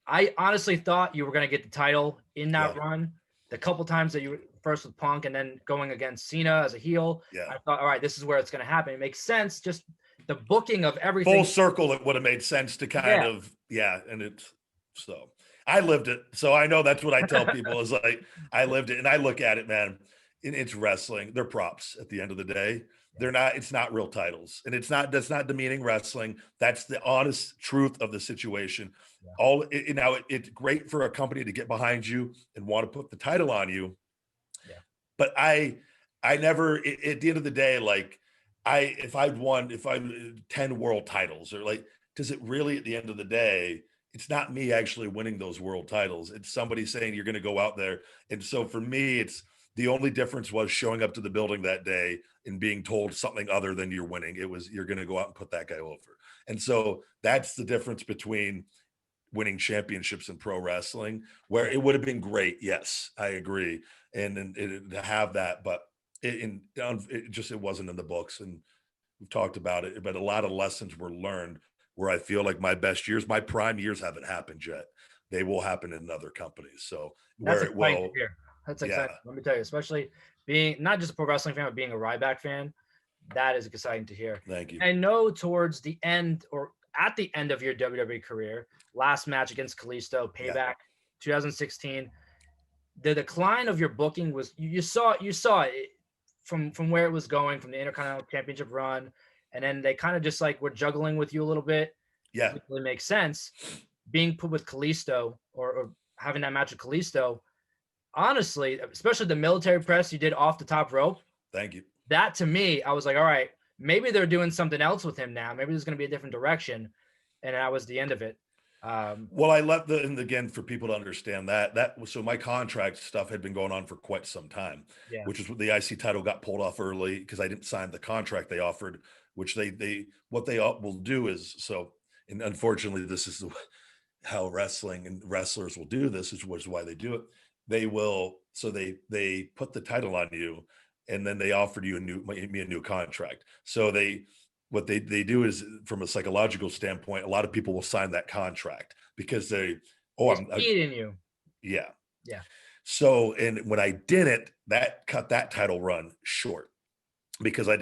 I honestly thought you were going to get the title in that run. The couple times that you were first with Punk and then going against Cena as a heel, I thought, all right, this is where it's going to happen. It makes sense. Just the booking of everything. Full circle, it would have made sense to kind of, and it's so. I lived it. So I know that's what I tell people is like, I lived it. And I look at it, man, it's wrestling. They're props at the end of the day. They're not, it's not real titles. And that's not demeaning wrestling. That's the honest truth of the situation. It's great for a company to get behind you and want to put the title on you. But I never, at the end of the day, like if I 10 world titles or like, does it really at the end of the day, it's not me actually winning those world titles. It's somebody saying you're going to go out there. And so for me, it's the only difference was showing up to the building that day and being told something other than you're winning. It was, you're going to go out and put that guy over. And so that's the difference between winning championships in pro wrestling, where it would have been great. Yes, I agree. And to have that, but it wasn't in the books. And we've talked about it, but a lot of lessons were learned where I feel like my best years, my prime years haven't happened yet. They will happen in other companies. So that's exciting. That's exciting. Let me tell you, especially being not just a pro wrestling fan, but being a Ryback fan, that is exciting to hear. Thank you. I know towards the end or at the end of your WWE career, last match against Kalisto, Payback, 2016, the decline of your booking was you saw it from where it was going from the Intercontinental Championship run, and then they kind of just like were juggling with you a little bit. Yeah, it really makes sense. Being put with Kalisto or having that match with Kalisto, honestly, especially the military press you did off the top rope. Thank you. That to me, I was like, all right, maybe they're doing something else with him now. Maybe there's going to be a different direction, and that was the end of it. Well, I left and again, for people to understand so my contract stuff had been going on for quite some time, which is what the IC title got pulled off early because I didn't sign the contract they offered, which what they will do is so, and unfortunately, this is how wrestling and wrestlers will do this, which is why they do it. They will, so they put the title on you, and then they offered you a new contract. So what they do is, from a psychological standpoint, a lot of people will sign that contract because I'm in you. Yeah. Yeah. So, and when I didn't, that cut that title run short because I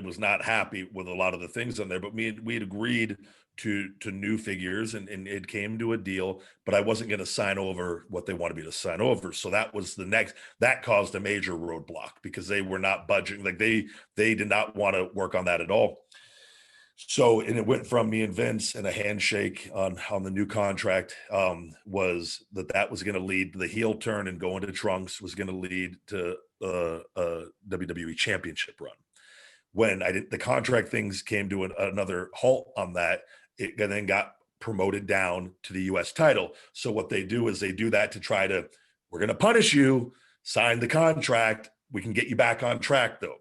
was not happy with a lot of the things on there, but we'd agreed to new figures and it came to a deal, but I wasn't going to sign over what they wanted me to sign over. So that was that caused a major roadblock because they were not budging. Like they did not want to work on that at all. So, and it went from me and Vince and a handshake on the new contract was that was going to lead to the heel turn and going to Trunks was going to lead to a WWE Championship run. When the contract things came to another halt on that, it then got promoted down to the US title. So what they do is they do that to try to, we're going to punish you, sign the contract. We can get you back on track though.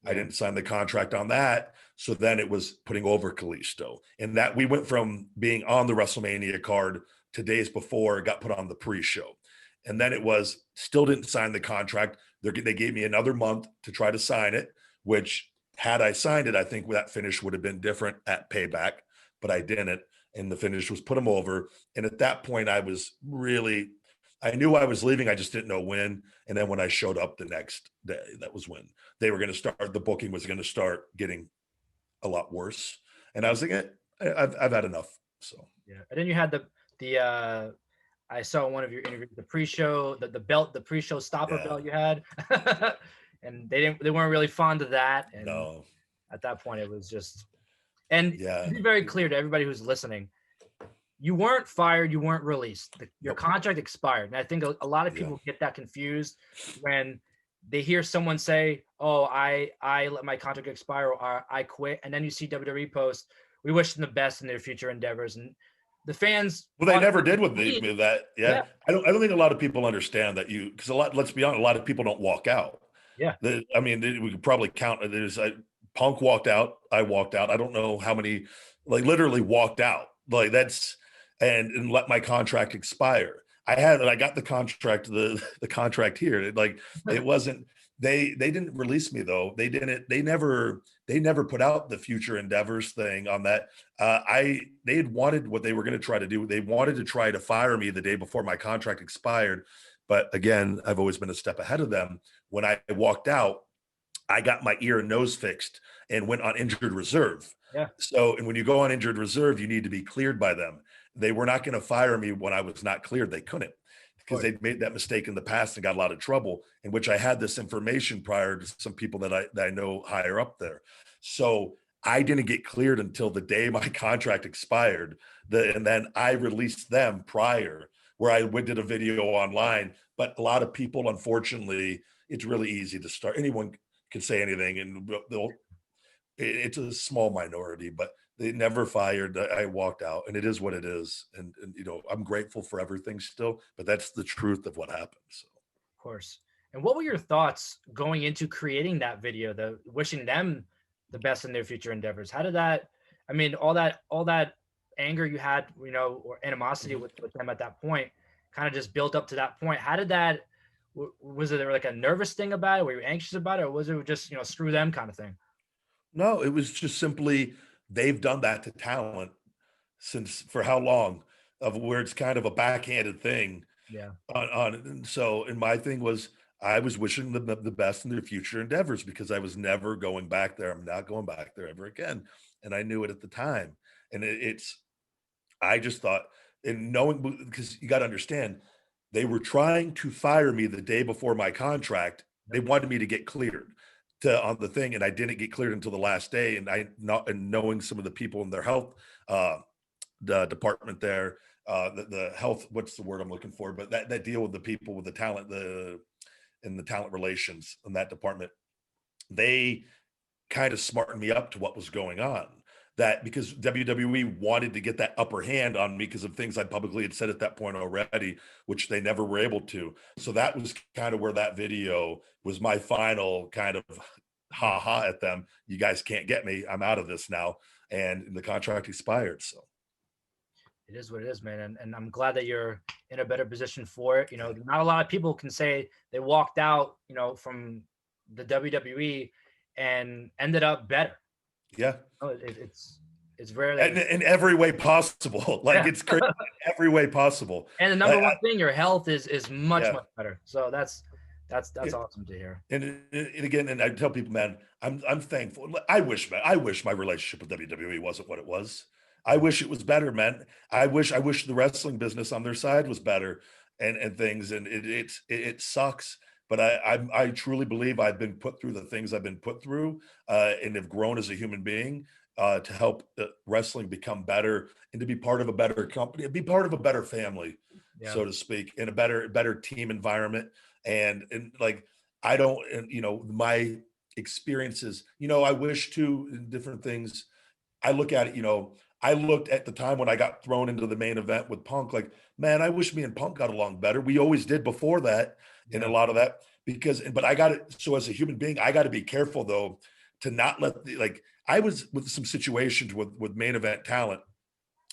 Yeah. I didn't sign the contract on that. So then it was putting over Kalisto, and that we went from being on the WrestleMania card to days before it got put on the pre-show. And then it was still didn't sign the contract. They gave me another month to try to sign it, which had I signed it, I think that finish would have been different at Payback, but I didn't. And the finish was put them over. And at that point, I knew I was leaving. I just didn't know when. And then when I showed up the next day, that was when they were going to start. The booking was going to start getting a lot worse. And I was like, I've had enough. So, yeah. And then you had the I saw one of your interviews, the pre-show, the belt, the pre-show stopper belt you had. And they weren't really fond of that. And no. At that point, it was just, and to be very clear to everybody who's listening, you weren't fired, you weren't released. Your contract expired. And I think a lot of people get that confused when they hear someone say, oh, I let my contract expire or I quit. And then you see WWE post, we wish them the best in their future endeavors. And the fans. Well, they never did with that. Yeah. I don't think a lot of people understand that because let's be honest, a lot of people don't walk out. Yeah. We could probably count. Punk walked out. I walked out. I don't know how many, literally walked out. And let my contract expire. I got the contract, the contract here. It wasn't, They didn't release me though. They never put out the future endeavors thing on that. They had wanted what they were going to try to do. They wanted to try to fire me the day before my contract expired. But again, I've always been a step ahead of them. When I walked out, I got my ear and nose fixed and went on injured reserve. Yeah. So, and when you go on injured reserve, you need to be cleared by them. They were not going to fire me when I was not cleared. They couldn't, because they'd made that mistake in the past and got a lot of trouble, in which I had this information prior to some people that I know higher up there. So I didn't get cleared until the day my contract expired. And then I released them prior, where I did a video online. But a lot of people, unfortunately, it's really easy to start. Anyone can say anything, and it's a small minority, but they never fired. I walked out, and it is what it is. And I'm grateful for everything still, but that's the truth of what happened. So, Of course. And what were your thoughts going into creating that video, the wishing them the best in their future endeavors? How did that, I mean, all that anger you had, or animosity with them at that point kind of just built up to that point. How did that, was it like a nervous thing about it? Were you anxious about it? Or was it just, screw them kind of thing? no, it was just simply they've done that to talent since for how long, of where it's kind of a backhanded thing Yeah. on it. And so, and my thing was, I was wishing them the best in their future endeavors, because I was never going back there. I'm not going back there ever again. And I knew it at the time. And I just thought, and knowing, because you got to understand, they were trying to fire me the day before my contract. They wanted me to get cleared on the thing, and I didn't get cleared until the last day. And and knowing some of the people in their health, the department there, the health, what's the word I'm looking for? But that deal with the people with the talent, in the talent relations in that department, they kind of smartened me up to what was going on. That because WWE wanted to get that upper hand on me because of things I publicly had said at that point already, which they never were able to. So that was kind of where that video was my final kind of ha ha at them. You guys can't get me. I'm out of this now. And the contract expired. So It is what it is, man. And I'm glad that you're in a better position for it. Not a lot of people can say they walked out, from the WWE and ended up better. yeah. It's very In every way possible. Like, it's crazy in every way possible. And the number one thing, your health is much better. So that's awesome to hear. And again, and I tell people, man, I'm thankful. I wish my relationship with WWE wasn't what it was. I wish it was better, man. I wish the wrestling business on their side was better, and things. And it sucks. But I truly believe I've been put through the things I've been put through, and have grown as a human being, to help wrestling become better, and to be part of a better company, be part of a better family, so to speak, in a better team environment. And like, I don't, and my experiences, I wish to, in different things. I look at it, I looked at the time when I got thrown into the main event with Punk, like, man, I wish me and Punk got along better. We always did before that, and a lot of that, but I got it. So as a human being, I got to be careful though, to not let I was with some situations with main event talent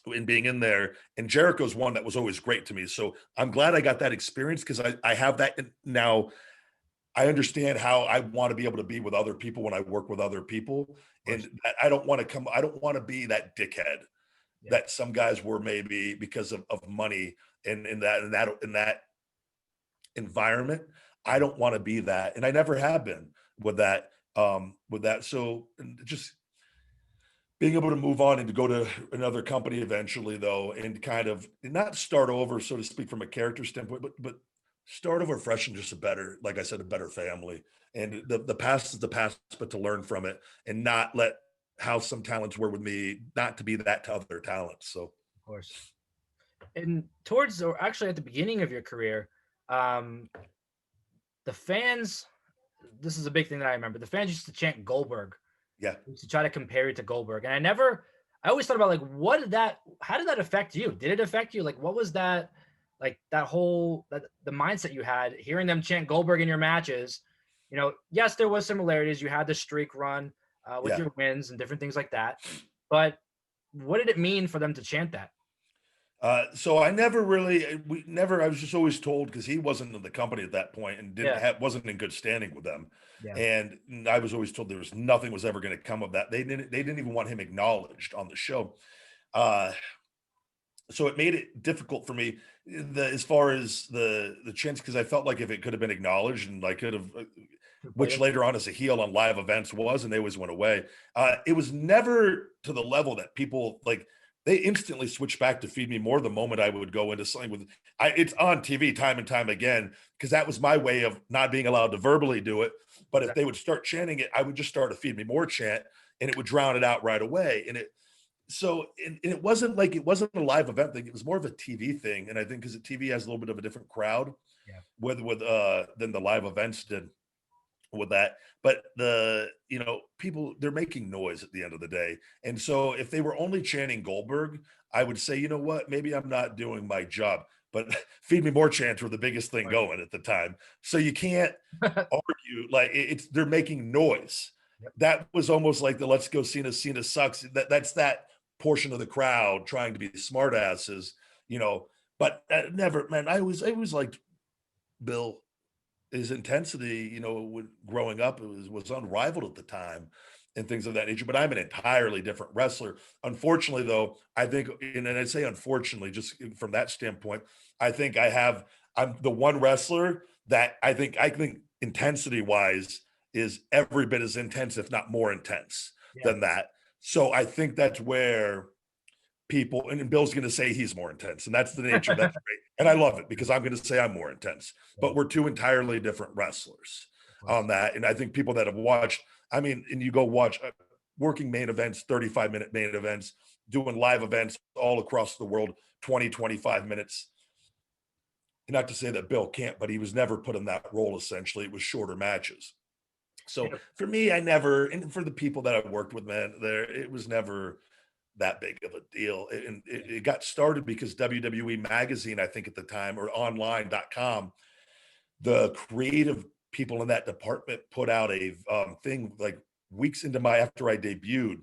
and being in there, and Jericho's one that was always great to me. So I'm glad I got that experience, because I have that now. I understand how I want to be able to be with other people when I work with other people. And I don't want to be that dickhead that some guys were, maybe because of money, and in that environment. I don't want to be that. And I never have been with that. So, and just being able to move on and to go to another company eventually, though, and kind of not start over, so to speak, from a character standpoint, but start over fresh, and just like I said, a better family. And the past is the past, but to learn from it, and not let how some talents were with me, not to be that to other talents. So, of course. And or actually at the beginning of your career, the fans, this is a big thing that I remember. The fans used to chant Goldberg. Yeah. To try to compare it to Goldberg. And I always thought about, like, how did that affect you? Did it affect you? Like, what was that, like, the mindset you had hearing them chant Goldberg in your matches? Yes, there was similarities. You had the streak run with your wins and different things like that. But what did it mean for them to chant that? So I never really, we never, I was just always told, because he wasn't in the company at that point and Yeah. wasn't in good standing with them. Yeah. And I was always told there was nothing was ever going to come of that. They didn't even want him acknowledged on the show. Uh, so it made it difficult for me, as far as the chance, because I felt like if it could have been acknowledged, and I could have, which later on as a heel on live events was, and they always went away. It was never to the level that people like, they instantly switched back to Feed Me More the moment I would go into something with, it's on TV time and time again, because that was my way of not being allowed to verbally do it. But if they would start chanting it, I would just start a Feed Me More chant, and it would drown it out right away. And it wasn't like, it wasn't a live event thing. It was more of a TV thing. And I think because the TV has a little bit of a different crowd with than the live events did with that. But people, they're making noise at the end of the day. And so if they were only chanting Goldberg, I would say, you know what, maybe I'm not doing my job. But Feed Me More chants were the biggest thing going at the time. So you can't argue, like, they're making noise. That was almost like the "Let's Go Cena, Cena sucks." That's that portion of the crowd trying to be smartasses, But never, man. I always liked Bill. His intensity, growing up, was unrivaled at the time, and things of that nature. But I'm an entirely different wrestler. Unfortunately, though, I think, and I say unfortunately, just from that standpoint, I think I'm the one wrestler that I think intensity wise is every bit as intense, if not more intense than that. So I think that's where people, and Bill's going to say he's more intense, and that's the nature. That's great, and I love it, because I'm going to say I'm more intense. But we're two entirely different wrestlers on that. And I think people that have watched, I mean, and you go watch working main events, 35-minute main events, doing live events all across the world, 20, 25 minutes. Not to say that Bill can't, but he was never put in that role. Essentially, it was shorter matches. So for me, and for the people that I've worked with, man, it was never that big of a deal. And it got started because WWE Magazine, I think at the time, or online.com, the creative people in that department put out a thing like weeks after I debuted,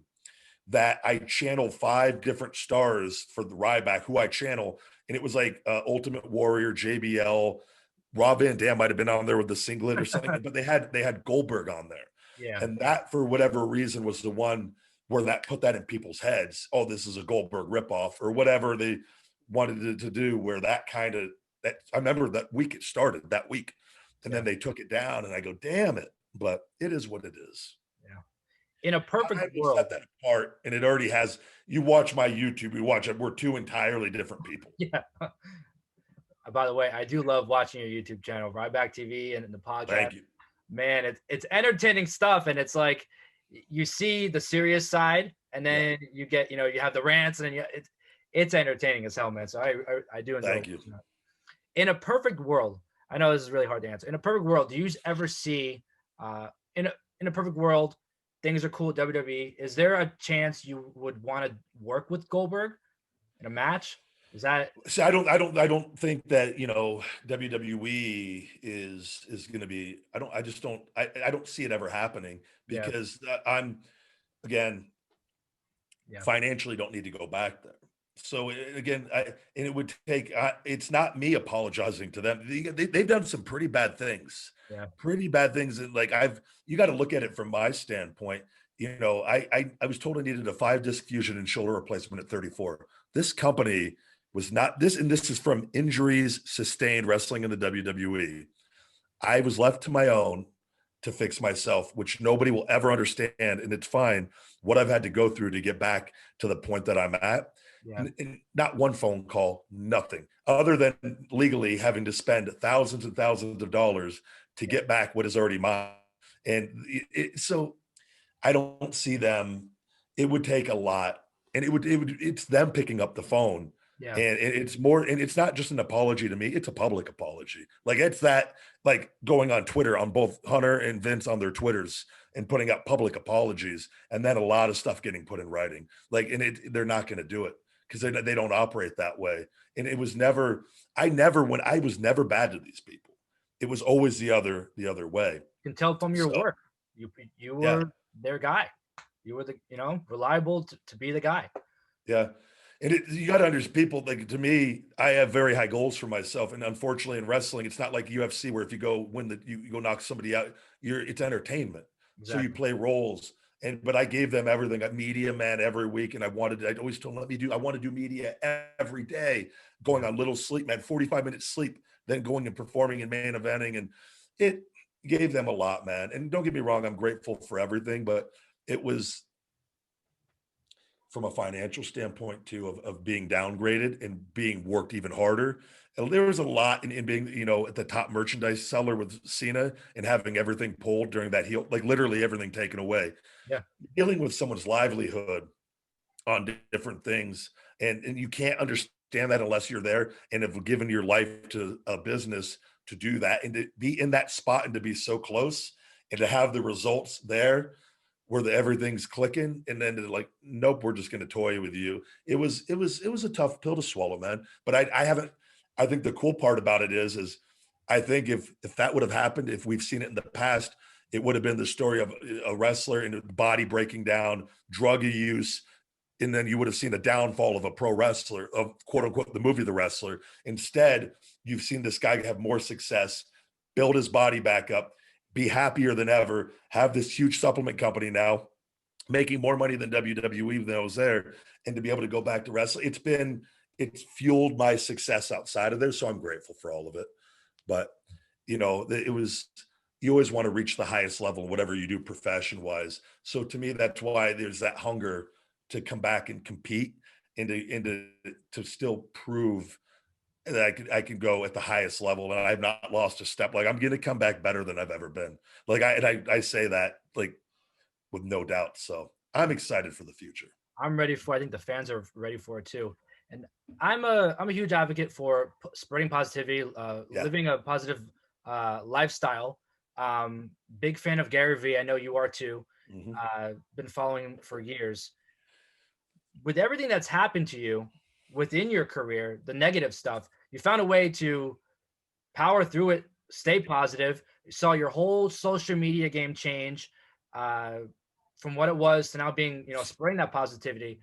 that I channel 5 different stars for the Ryback, who I channel. And it was like Ultimate Warrior, JBL, Rob Van Dam might have been on there with the singlet or something, but they had Goldberg on there. Yeah. And that, for whatever reason, was the one where that put that in people's heads. Oh, this is a Goldberg ripoff, or whatever they wanted to do, where that I remember that week it started that week. And then they took it down, and I go, damn it. But it is what it is. Yeah. In a perfect world. Set that apart, and it already has. You watch my YouTube, you watch it. We're two entirely different people. Yeah. By the way, I do love watching your YouTube channel, Ryback TV, and the podcast. Thank you. Man, it's entertaining stuff, and it's like you see the serious side, and then you get, you have the rants, and then it's entertaining as hell, man. So I do enjoy. Thank you. In a perfect world, I know this is really hard to answer. In a perfect world, do you ever see in a perfect world, things are cool at WWE? Is there a chance you would want to work with Goldberg in a match? Is that? See, I don't think that WWE is going to be. I don't see it ever happening, because I'm, again, financially don't need to go back there. So again, and it would take. It's not me apologizing to them. They've done some pretty bad things. Pretty bad things. And like you got to look at it from my standpoint. I was told I needed a 5-disc fusion and shoulder replacement at 34. This company was not this, and this is from injuries sustained wrestling in the WWE. I was left to my own to fix myself, which nobody will ever understand, and it's fine, what I've had to go through to get back to the point that I'm at. And not one phone call, nothing, other than legally having to spend thousands and thousands of dollars to get back what is already mine. And so I don't see them. It would take a lot, and it's them picking up the phone. And it's more, and it's not just an apology to me, it's a public apology. Like, it's that, like, going on Twitter, on both Hunter and Vince on their Twitters, and putting up public apologies, and then a lot of stuff getting put in writing. Like, and they're not going to do it, because they don't operate that way. And it was never, I was never bad to these people. It was always the other way. You can tell from your work. You were their guy. You were the, reliable to be the guy. Yeah. And you got to understand, people, like, to me, I have very high goals for myself, and unfortunately in wrestling it's not like UFC where if you go win you go knock somebody out, it's entertainment. So you Exactly. play roles, but I gave them everything. I media man every week, and I'd always told them, I want to do media every day, going Yeah. on little sleep, man, 45 minutes sleep, then going and performing and main eventing, and it gave them a lot, man. And don't get me wrong, I'm grateful for everything, but it was from a financial standpoint too, of being downgraded and being worked even harder. And there was a lot in being, at the top merchandise seller with Cena and having everything pulled during that heel, like literally everything taken away. Yeah. Dealing with someone's livelihood on different things, and you can't understand that unless you're there and have given your life to a business to do that, and to be in that spot and to be so close and to have the results there where everything's clicking, and then they're like, nope, we're just going to toy with you. It was a tough pill to swallow, man. But I haven't. I think the cool part about it is I think if that would have happened, if we've seen it in the past, it would have been the story of a wrestler and the body breaking down, drug use, and then you would have seen a downfall of a pro wrestler, of quote unquote the movie The Wrestler. Instead, you've seen this guy have more success, build his body back up, be happier than ever, have this huge supplement company now, making more money than WWE when I was there, and to be able to go back to wrestling. It's fueled my success outside of there. So I'm grateful for all of it. But it was, you always want to reach the highest level, whatever you do profession wise. So to me, that's why there's that hunger to come back and compete, and to still prove that I can go at the highest level, and I've not lost a step. Like, I'm going to come back better than I've ever been. Like, I say that like with no doubt. So I'm excited for the future. I'm ready for. I think the fans are ready for it too. And I'm a huge advocate for spreading positivity, Yeah. living a positive lifestyle. Big fan of Gary Vee. I know you are too. Hmm. Been following him for years. With everything that's happened to you within your career, the negative stuff, you found a way to power through it, stay positive. You saw your whole social media game change uh, from what it was to now being, spreading that positivity.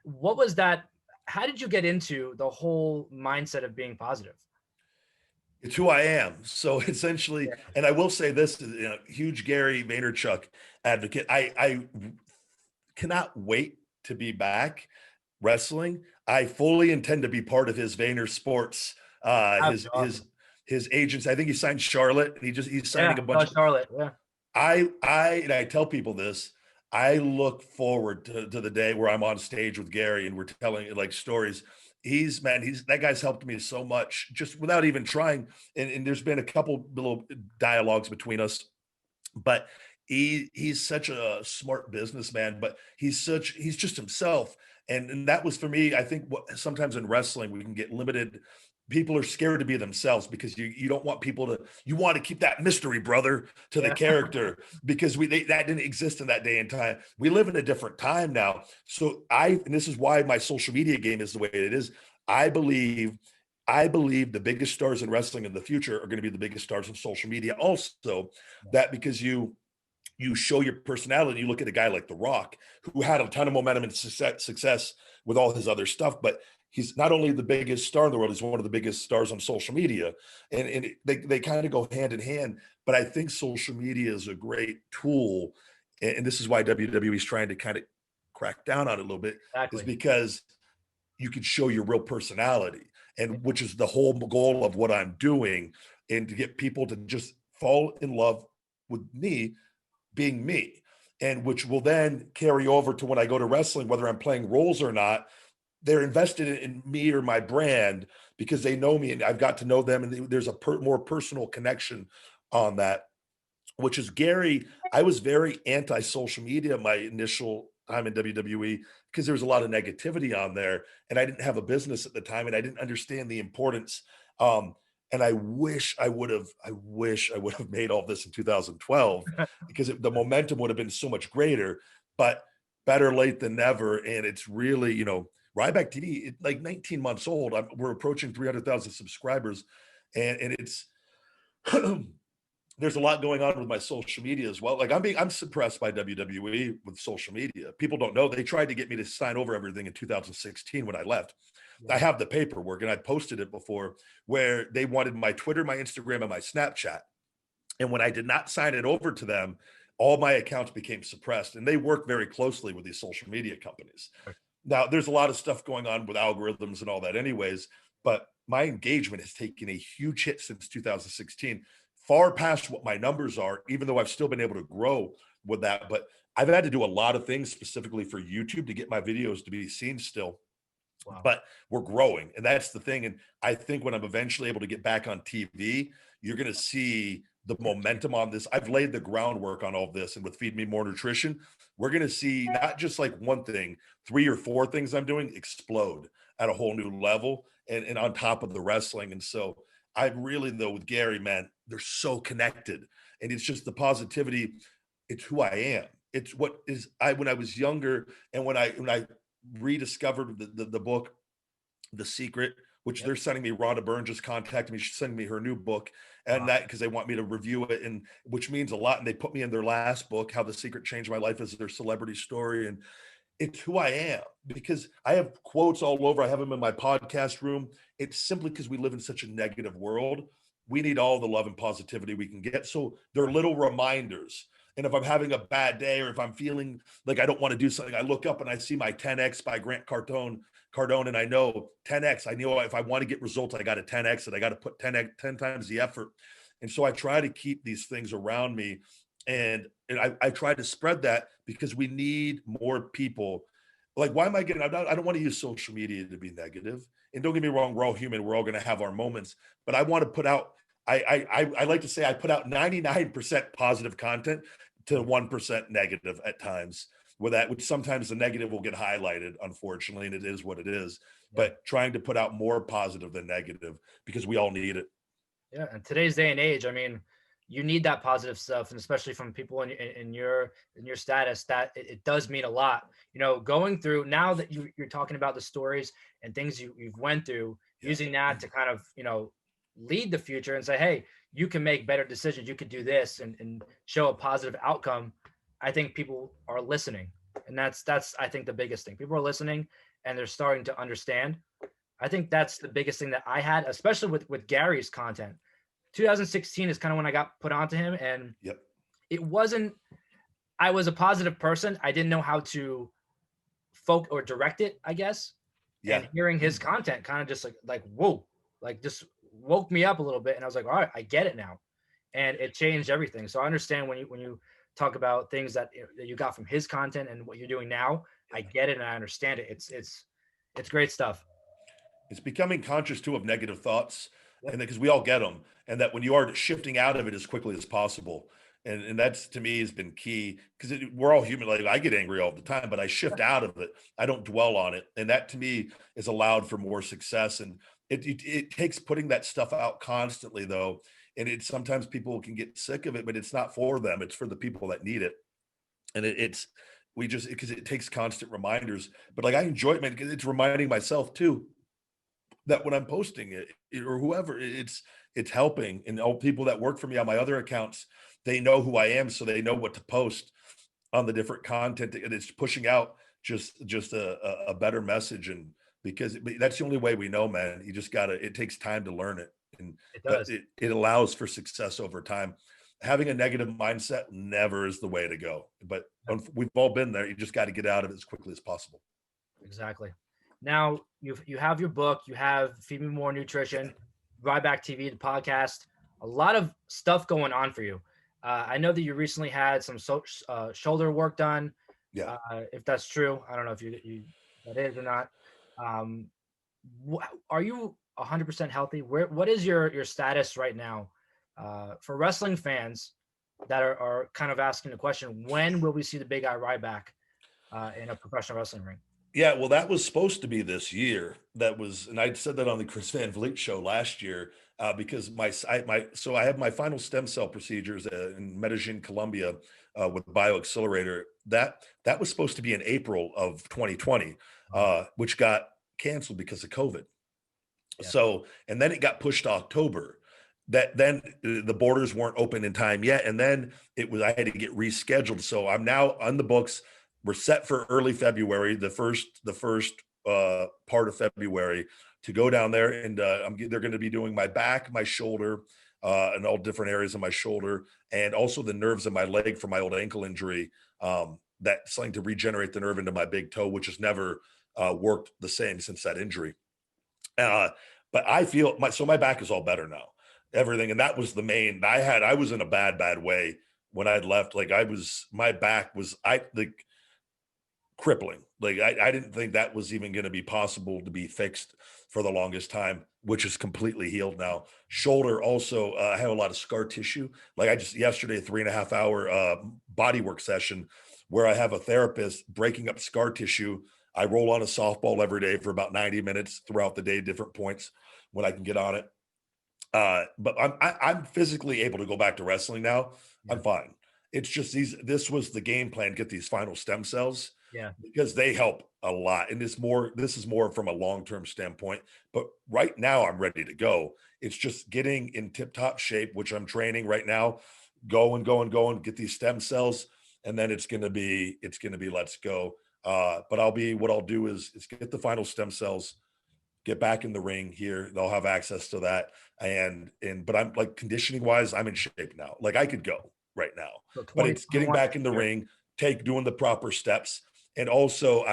What was that? How did you get into the whole mindset of being positive? It's who I am. So essentially, Yeah. and I will say this, huge Gary Vaynerchuk advocate. I cannot wait to be back wrestling. I fully intend to be part of his Vayner Sports, That'd be his agents. I think he signed Charlotte, and he's Yeah, signing a bunch of. Charlotte. Yeah. I tell people this. I look forward to the day where I'm on stage with Gary and we're telling like stories. He's that guy's helped me so much just without even trying. And there's been a couple little dialogues between us, but he's such a smart businessman, but he's just himself. And that was for me. I think what sometimes in wrestling we can get limited. People are scared to be themselves because you don't want people to, you want to keep that mystery, brother, to the Yeah. character, because that didn't exist in that day and time. We live in a different time now. So and this is why my social media game is the way it is. I believe I believe the biggest stars in wrestling in the future are going to be the biggest stars in social media also. That because you show your personality. You look at a guy like The Rock, who had a ton of momentum and success with all his other stuff, but he's not only the biggest star in the world, he's one of the biggest stars on social media. And they kind of go hand in hand. But I think social media is a great tool. And this is why WWE is trying to kind of crack down on it a little bit, is Exactly. because you can show your real personality, and which is the whole goal of what I'm doing, and to get people to just fall in love with me being me, and which will then carry over to when I go to wrestling, whether I'm playing roles or not. They're invested in me or my brand because they know me and I've got to know them, and there's a more personal connection on that. Which is Gary. I was very anti social media my initial time in WWE because there was a lot of negativity on there, and I didn't have a business at the time, and I didn't understand the importance. Um, and I wish I would have. I wish I would have made all this in 2012 because the momentum would have been so much greater. But better late than never. And it's really, Ryback TV, like 19 months old. We're approaching 300,000 subscribers, and it's there's a lot going on with my social media as well. Like I'm suppressed by WWE with social media. People don't know they tried to get me to sign over everything in 2016 when I left. I have the paperwork and I posted it before where they wanted my Twitter, my Instagram, and my Snapchat. And when I did not sign it over to them, all my accounts became suppressed. And they work very closely with these social media companies. Now, there's a lot of stuff going on with algorithms and all that anyways, but my engagement has taken a huge hit since 2016, far past what my numbers are, even though I've still been able to grow with that. But I've had to do a lot of things specifically for YouTube to get my videos to be seen still. Wow. But we're growing, and that's the thing. And I think when I'm eventually able to get back on TV, you're going to see the momentum on this. I've laid the groundwork on all of this, and with Feed Me More Nutrition, we're going to see not just like one thing, 3 or 4 things I'm doing explode at a whole new level, and on top of the wrestling. And so I really, though, with Gary, man, they're so connected, and it's just the positivity. It's who I am. It's what is I when I was younger, and when I rediscovered the book, The Secret, which they're sending me. Rhonda Byrne just contacted me. She's sending me her new book, and that because they want me to review it, and which means a lot. And they put me in their last book, How the Secret Changed My Life, as their celebrity story. And it's who I am because I have quotes all over. I have them in my podcast room. It's simply because we live in such a negative world. We need all the love and positivity we can get. So they're little reminders. And if I'm having a bad day or if I'm feeling like I don't want to do something, I look up and I see my 10X by Grant Cardone, and I know 10X. I know if I want to get results, I got to 10X it. I got to put 10 times the effort. And so I try to keep these things around me. And I try to spread that because we need more people. Like, why am I getting, I don't want to use social media to be negative. And don't get me wrong, we're all human. We're all going to have our moments. But I want to put out, I like to say I put out 99% positive content to 1% negative at times, with that, which sometimes the negative will get highlighted, unfortunately, and it is what it is. But trying to put out more positive than negative because we all need it. Yeah, in today's day and age, I mean, you need that positive stuff, and especially from people in your status, that it does mean a lot. You know, going through now that you're talking about the stories and things you've went through, using that to kind of lead the future and say, hey, you can make better decisions. You could do this and show a positive outcome. I think people are listening. And that's, I think, the biggest thing. People are listening and they're starting to understand. I think that's the biggest thing that I had, especially with Gary's content. 2016 is kind of when I got put onto him, and it wasn't, I was a positive person. I didn't know how to or direct it, I guess. And hearing his content kind of just like, whoa, like just woke me up a little bit. And I was like, all right, I get it now. And it changed everything. So I understand when you talk about things that you got from his content and what you're doing now, I get it and I understand it. It's great stuff. It's becoming conscious too of negative thoughts, and because we all get them, and that when you are shifting out of it as quickly as possible. And that's, to me, has been key, because we're all human. Like, I get angry all the time, but I shift out of it. I don't dwell on it. And that, to me, is allowed for more success. And it takes putting that stuff out constantly, though. And sometimes people can get sick of it, but it's not for them. It's for the people that need it. And because it takes constant reminders. But like, I enjoy it, man, because it's reminding myself too that when I'm posting it or whoever, it's helping. And all people that work for me on my other accounts, they know who I am, so they know what to post on the different content, and it's pushing out just a better message. And because that's the only way we know, man. You just gotta, it takes time to learn it, and it allows for success over time. Having a negative mindset never is the way to go, but we've all been there. You just got to get out of it as quickly as possible. Exactly. Now you have your book, you have Feed Me More Nutrition, Ryback TV, the podcast, a lot of stuff going on for you. I know that you recently had some shoulder work done. Yeah. If that's true, I don't know if you that is or not. Are you 100% healthy? What is your status right now? For wrestling fans that are kind of asking the question, when will we see the big guy Ryback in a professional wrestling ring? Yeah, well, that was supposed to be this year. And I said that on the Chris Van Vliet show last year, because so I have my final stem cell procedures in Medellin, Colombia, with BioAccelerator. That was supposed to be in April of 2020, which got canceled because of COVID. Yeah. So, and then it got pushed to October. that then the borders weren't open in time yet. And then I had to get rescheduled. So I'm now on the books. We're set for early February, the first part of February, to go down there. And they're going to be doing my back, my shoulder, and all different areas of my shoulder, and also the nerves in my leg from my old ankle injury. That's something to regenerate the nerve into my big toe, which has never worked the same since that injury. But I feel my back is all better now, everything. And that was the main, I was in a bad way when I'd left. Like my back was, like crippling. Like I didn't think that was even going to be possible to be fixed for the longest time, which is completely healed now. Shoulder also, I have a lot of scar tissue. Like I just yesterday, 3.5 hour body work session where I have a therapist breaking up scar tissue. I roll on a softball every day for about 90 minutes throughout the day, different points when I can get on it. But I'm physically able to go back to wrestling now. Yeah. I'm fine. It's just this was the game plan, get these final stem cells. Yeah. Because they help a lot. And this is more from a long-term standpoint. But right now I'm ready to go. It's just getting in tip-top shape, which I'm training right now. Go and get these stem cells. And then it's gonna be let's go. But what I'll do is get the final stem cells, get back in the ring here. They'll have access to that. But I'm like, conditioning wise, I'm in shape now. Like I could go right now, so but it's getting back in the ring, doing the proper steps. And also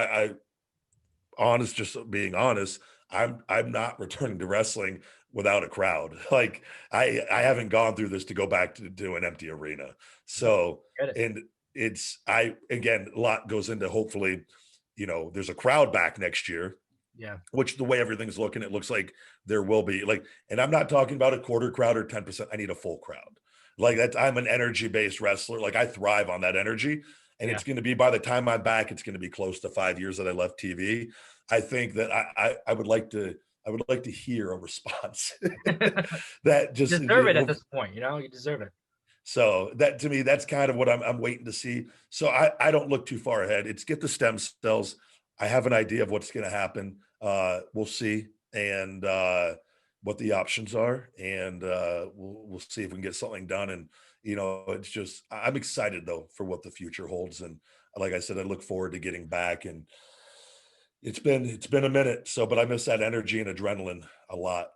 just being honest, I'm not returning to wrestling without a crowd. Like I haven't gone through this to go back to an empty arena. So, and again, a lot goes into, hopefully, there's a crowd back next year. Yeah. Which, the way everything's looking, it looks like there will be, like, and I'm not talking about a quarter crowd or 10%. I need a full crowd. Like I'm an energy-based wrestler. Like I thrive on that energy. And it's going to be, by the time I'm back, it's going to be close to 5 years that I left TV. I think that I would like to hear a response that just you deserve it at this point. You deserve it. So that, to me, that's kind of what I'm waiting to see. So I don't look too far ahead. It's get the stem cells. I have an idea of what's going to happen. We'll see, and what the options are, and we'll see if we can get something done. And it's just, I'm excited though for what the future holds. And like I said, I look forward to getting back. And it's been a minute. So, but I miss that energy and adrenaline a lot.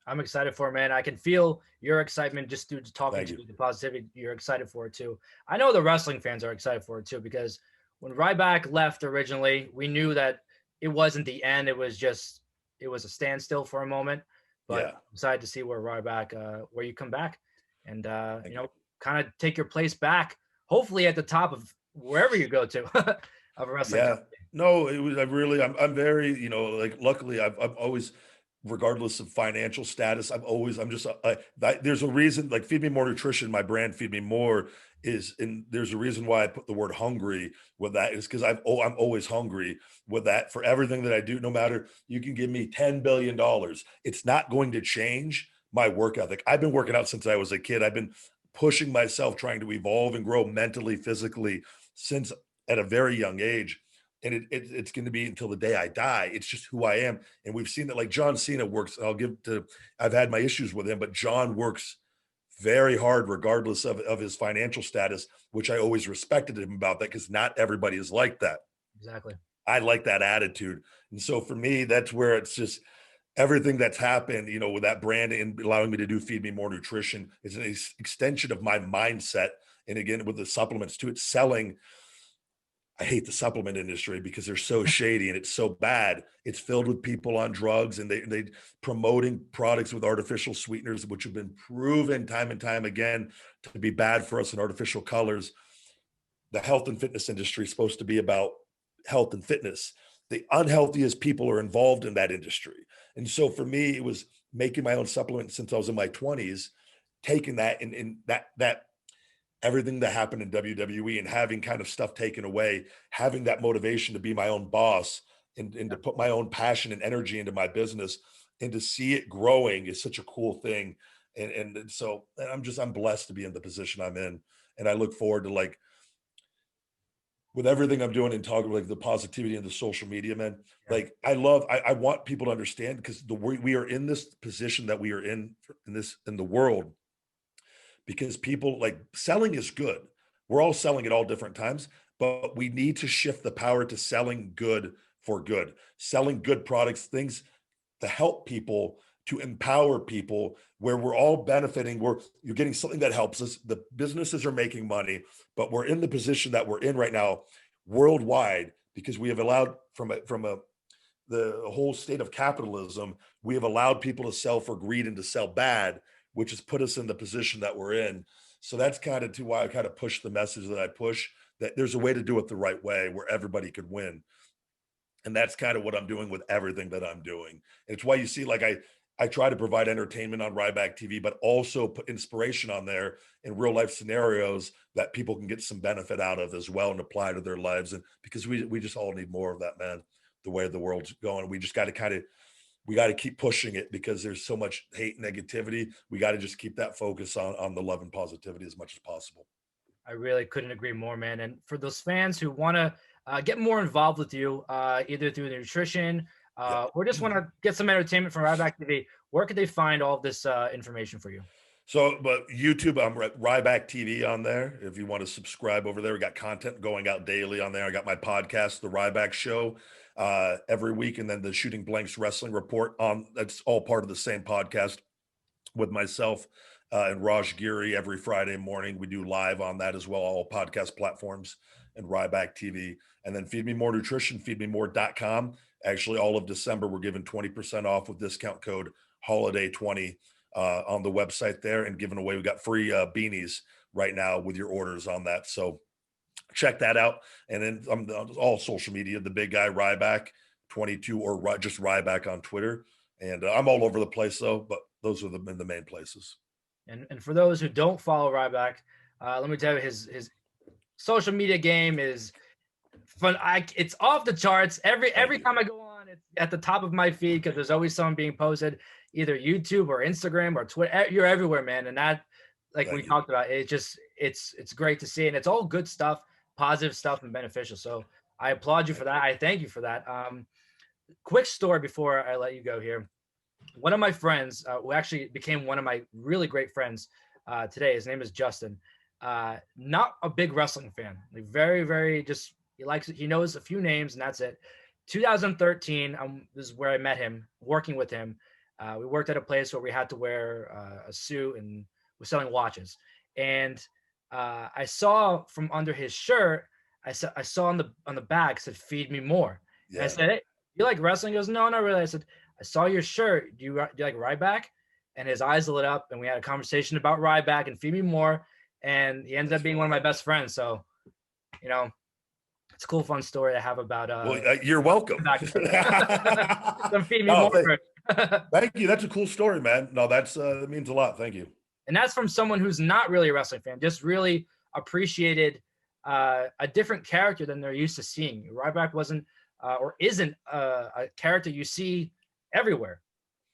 I'm excited for it, man. I can feel your excitement just through talking to you, the positivity. You're excited for it too. I know the wrestling fans are excited for it too, because when Ryback left originally, we knew that it wasn't the end. It was a standstill for a moment. But I'm excited to see where Ryback, where you come back, and kind of take your place back, hopefully at the top of wherever you go to of a wrestling company. No, it was, I'm very, like, luckily I've always, regardless of financial status, there's a reason, like Feed Me More Nutrition, my brand Feed Me More there's a reason why I put the word hungry with that, is because I'm always hungry with that for everything that I do. No matter, you can give me $10 billion, it's not going to change my work ethic. I've been working out since I was a kid. I've been pushing myself, trying to evolve and grow mentally, physically, since at a very young age. And it's going to be until the day I die. It's just who I am. And we've seen that, like John Cena works. I've had my issues with him, but John works very hard regardless of his financial status, which I always respected him about that, because not everybody is like that. Exactly. I like that attitude. And so for me, that's where it's just everything that's happened, with that brand and allowing me to do Feed Me More Nutrition is an extension of my mindset. And again, with the supplements too, it's selling. I hate the supplement industry because they're so shady and it's so bad. It's filled with people on drugs, and they promoting products with artificial sweeteners, which have been proven time and time again to be bad for us, in artificial colors. The health and fitness industry is supposed to be about health and fitness. The unhealthiest people are involved in that industry. And so for me, it was making my own supplement since I was in my 20s, taking that and that everything that happened in WWE and having kind of stuff taken away, having that motivation to be my own boss and to put my own passion and energy into my business, and to see it growing is such a cool thing. And so I'm blessed to be in the position I'm in. And I look forward to, like, with everything I'm doing and talking like the positivity and the social media, man. Like I want people to understand, because we are in this position that we are in the world, because people, like, selling is good. We're all selling at all different times, but we need to shift the power to selling good for good, selling good products, things to help people, to empower people, where we're all benefiting. You're getting something that helps us. The businesses are making money, but we're in the position that we're in right now worldwide, because we have allowed the whole state of capitalism, we have allowed people to sell for greed and to sell bad, which has put us in the position that we're in. So that's kind of why I kind of push the message that I push, that there's a way to do it the right way where everybody could win. And that's kind of what I'm doing with everything that I'm doing. And it's why you see, like, I try to provide entertainment on Ryback TV, but also put inspiration on there in real life scenarios that people can get some benefit out of as well and apply to their lives. And because we just all need more of that, man, the way the world's going. We just got to we got to keep pushing it, because there's so much hate, negativity. We got to just keep that focus on the love and positivity as much as possible. I really couldn't agree more, man. And for those fans who want to get more involved with you, either through the nutrition or just want to get some entertainment from Ryback TV, where could they find all of this information for you? So, but YouTube, I'm Ryback TV on there. If you want to subscribe over there, we got content going out daily on there. I got my podcast, The Ryback Show, every week, and then the Shooting Blanks Wrestling Report that's all part of the same podcast with myself and Raj Giri every Friday morning. We do live on that as well, all podcast platforms, and Ryback TV. And then Feed Me More Nutrition, feedmemore.com. Actually, all of December, we're giving 20% off with discount code HOLIDAY20 on the website there, and giving away, we got free beanies right now with your orders on that. So check that out. And then I'm on all social media, the big guy Ryback 22, or just Ryback on Twitter. And I'm all over the place though, but those are the main places. And for those who don't follow Ryback, let me tell you, his social media game is fun. It's off the charts. Every time I go on, it's at the top of my feed, because there's always someone being posted, either YouTube or Instagram or Twitter. You're everywhere, man. And that, like we talked about, it's great to see, and it's all good stuff, positive stuff, and beneficial. So I applaud you for that. I thank you for that. Quick story before I let you go here. One of my friends, who actually became one of my really great friends today, his name is Justin. Not a big wrestling fan, like very, very just, he knows a few names and that's it. 2013, this is where I met him, working with him. We worked at a place where we had to wear a suit, and we're selling watches. And I saw from under his shirt, I saw on the back, said "Feed Me More." Yeah. And I said, "Hey, you like wrestling?" He goes, "No, not really." I said, "I saw your shirt. Do you like Ryback?" And his eyes lit up, and we had a conversation about Ryback and Feed Me More. And he ended up being one of my best friends. So, it's a cool, fun story to have about. You're welcome. Feed Me More. Thank you. That's a cool story, man. No, that means a lot. Thank you. And that's from someone who's not really a wrestling fan, just really appreciated a different character than they're used to seeing. Ryback wasn't or isn't a character you see everywhere.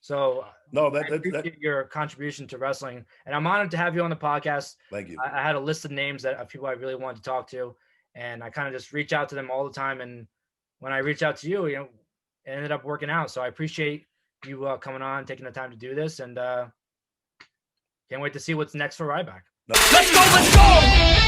So no, I appreciate your contribution to wrestling, and I'm honored to have you on the podcast. Thank you. I had a list of names of people I really wanted to talk to, and I kind of just reach out to them all the time. And when I reach out to you, it ended up working out. So I appreciate you coming on, taking the time to do this, and can't wait to see what's next for Ryback. Let's go!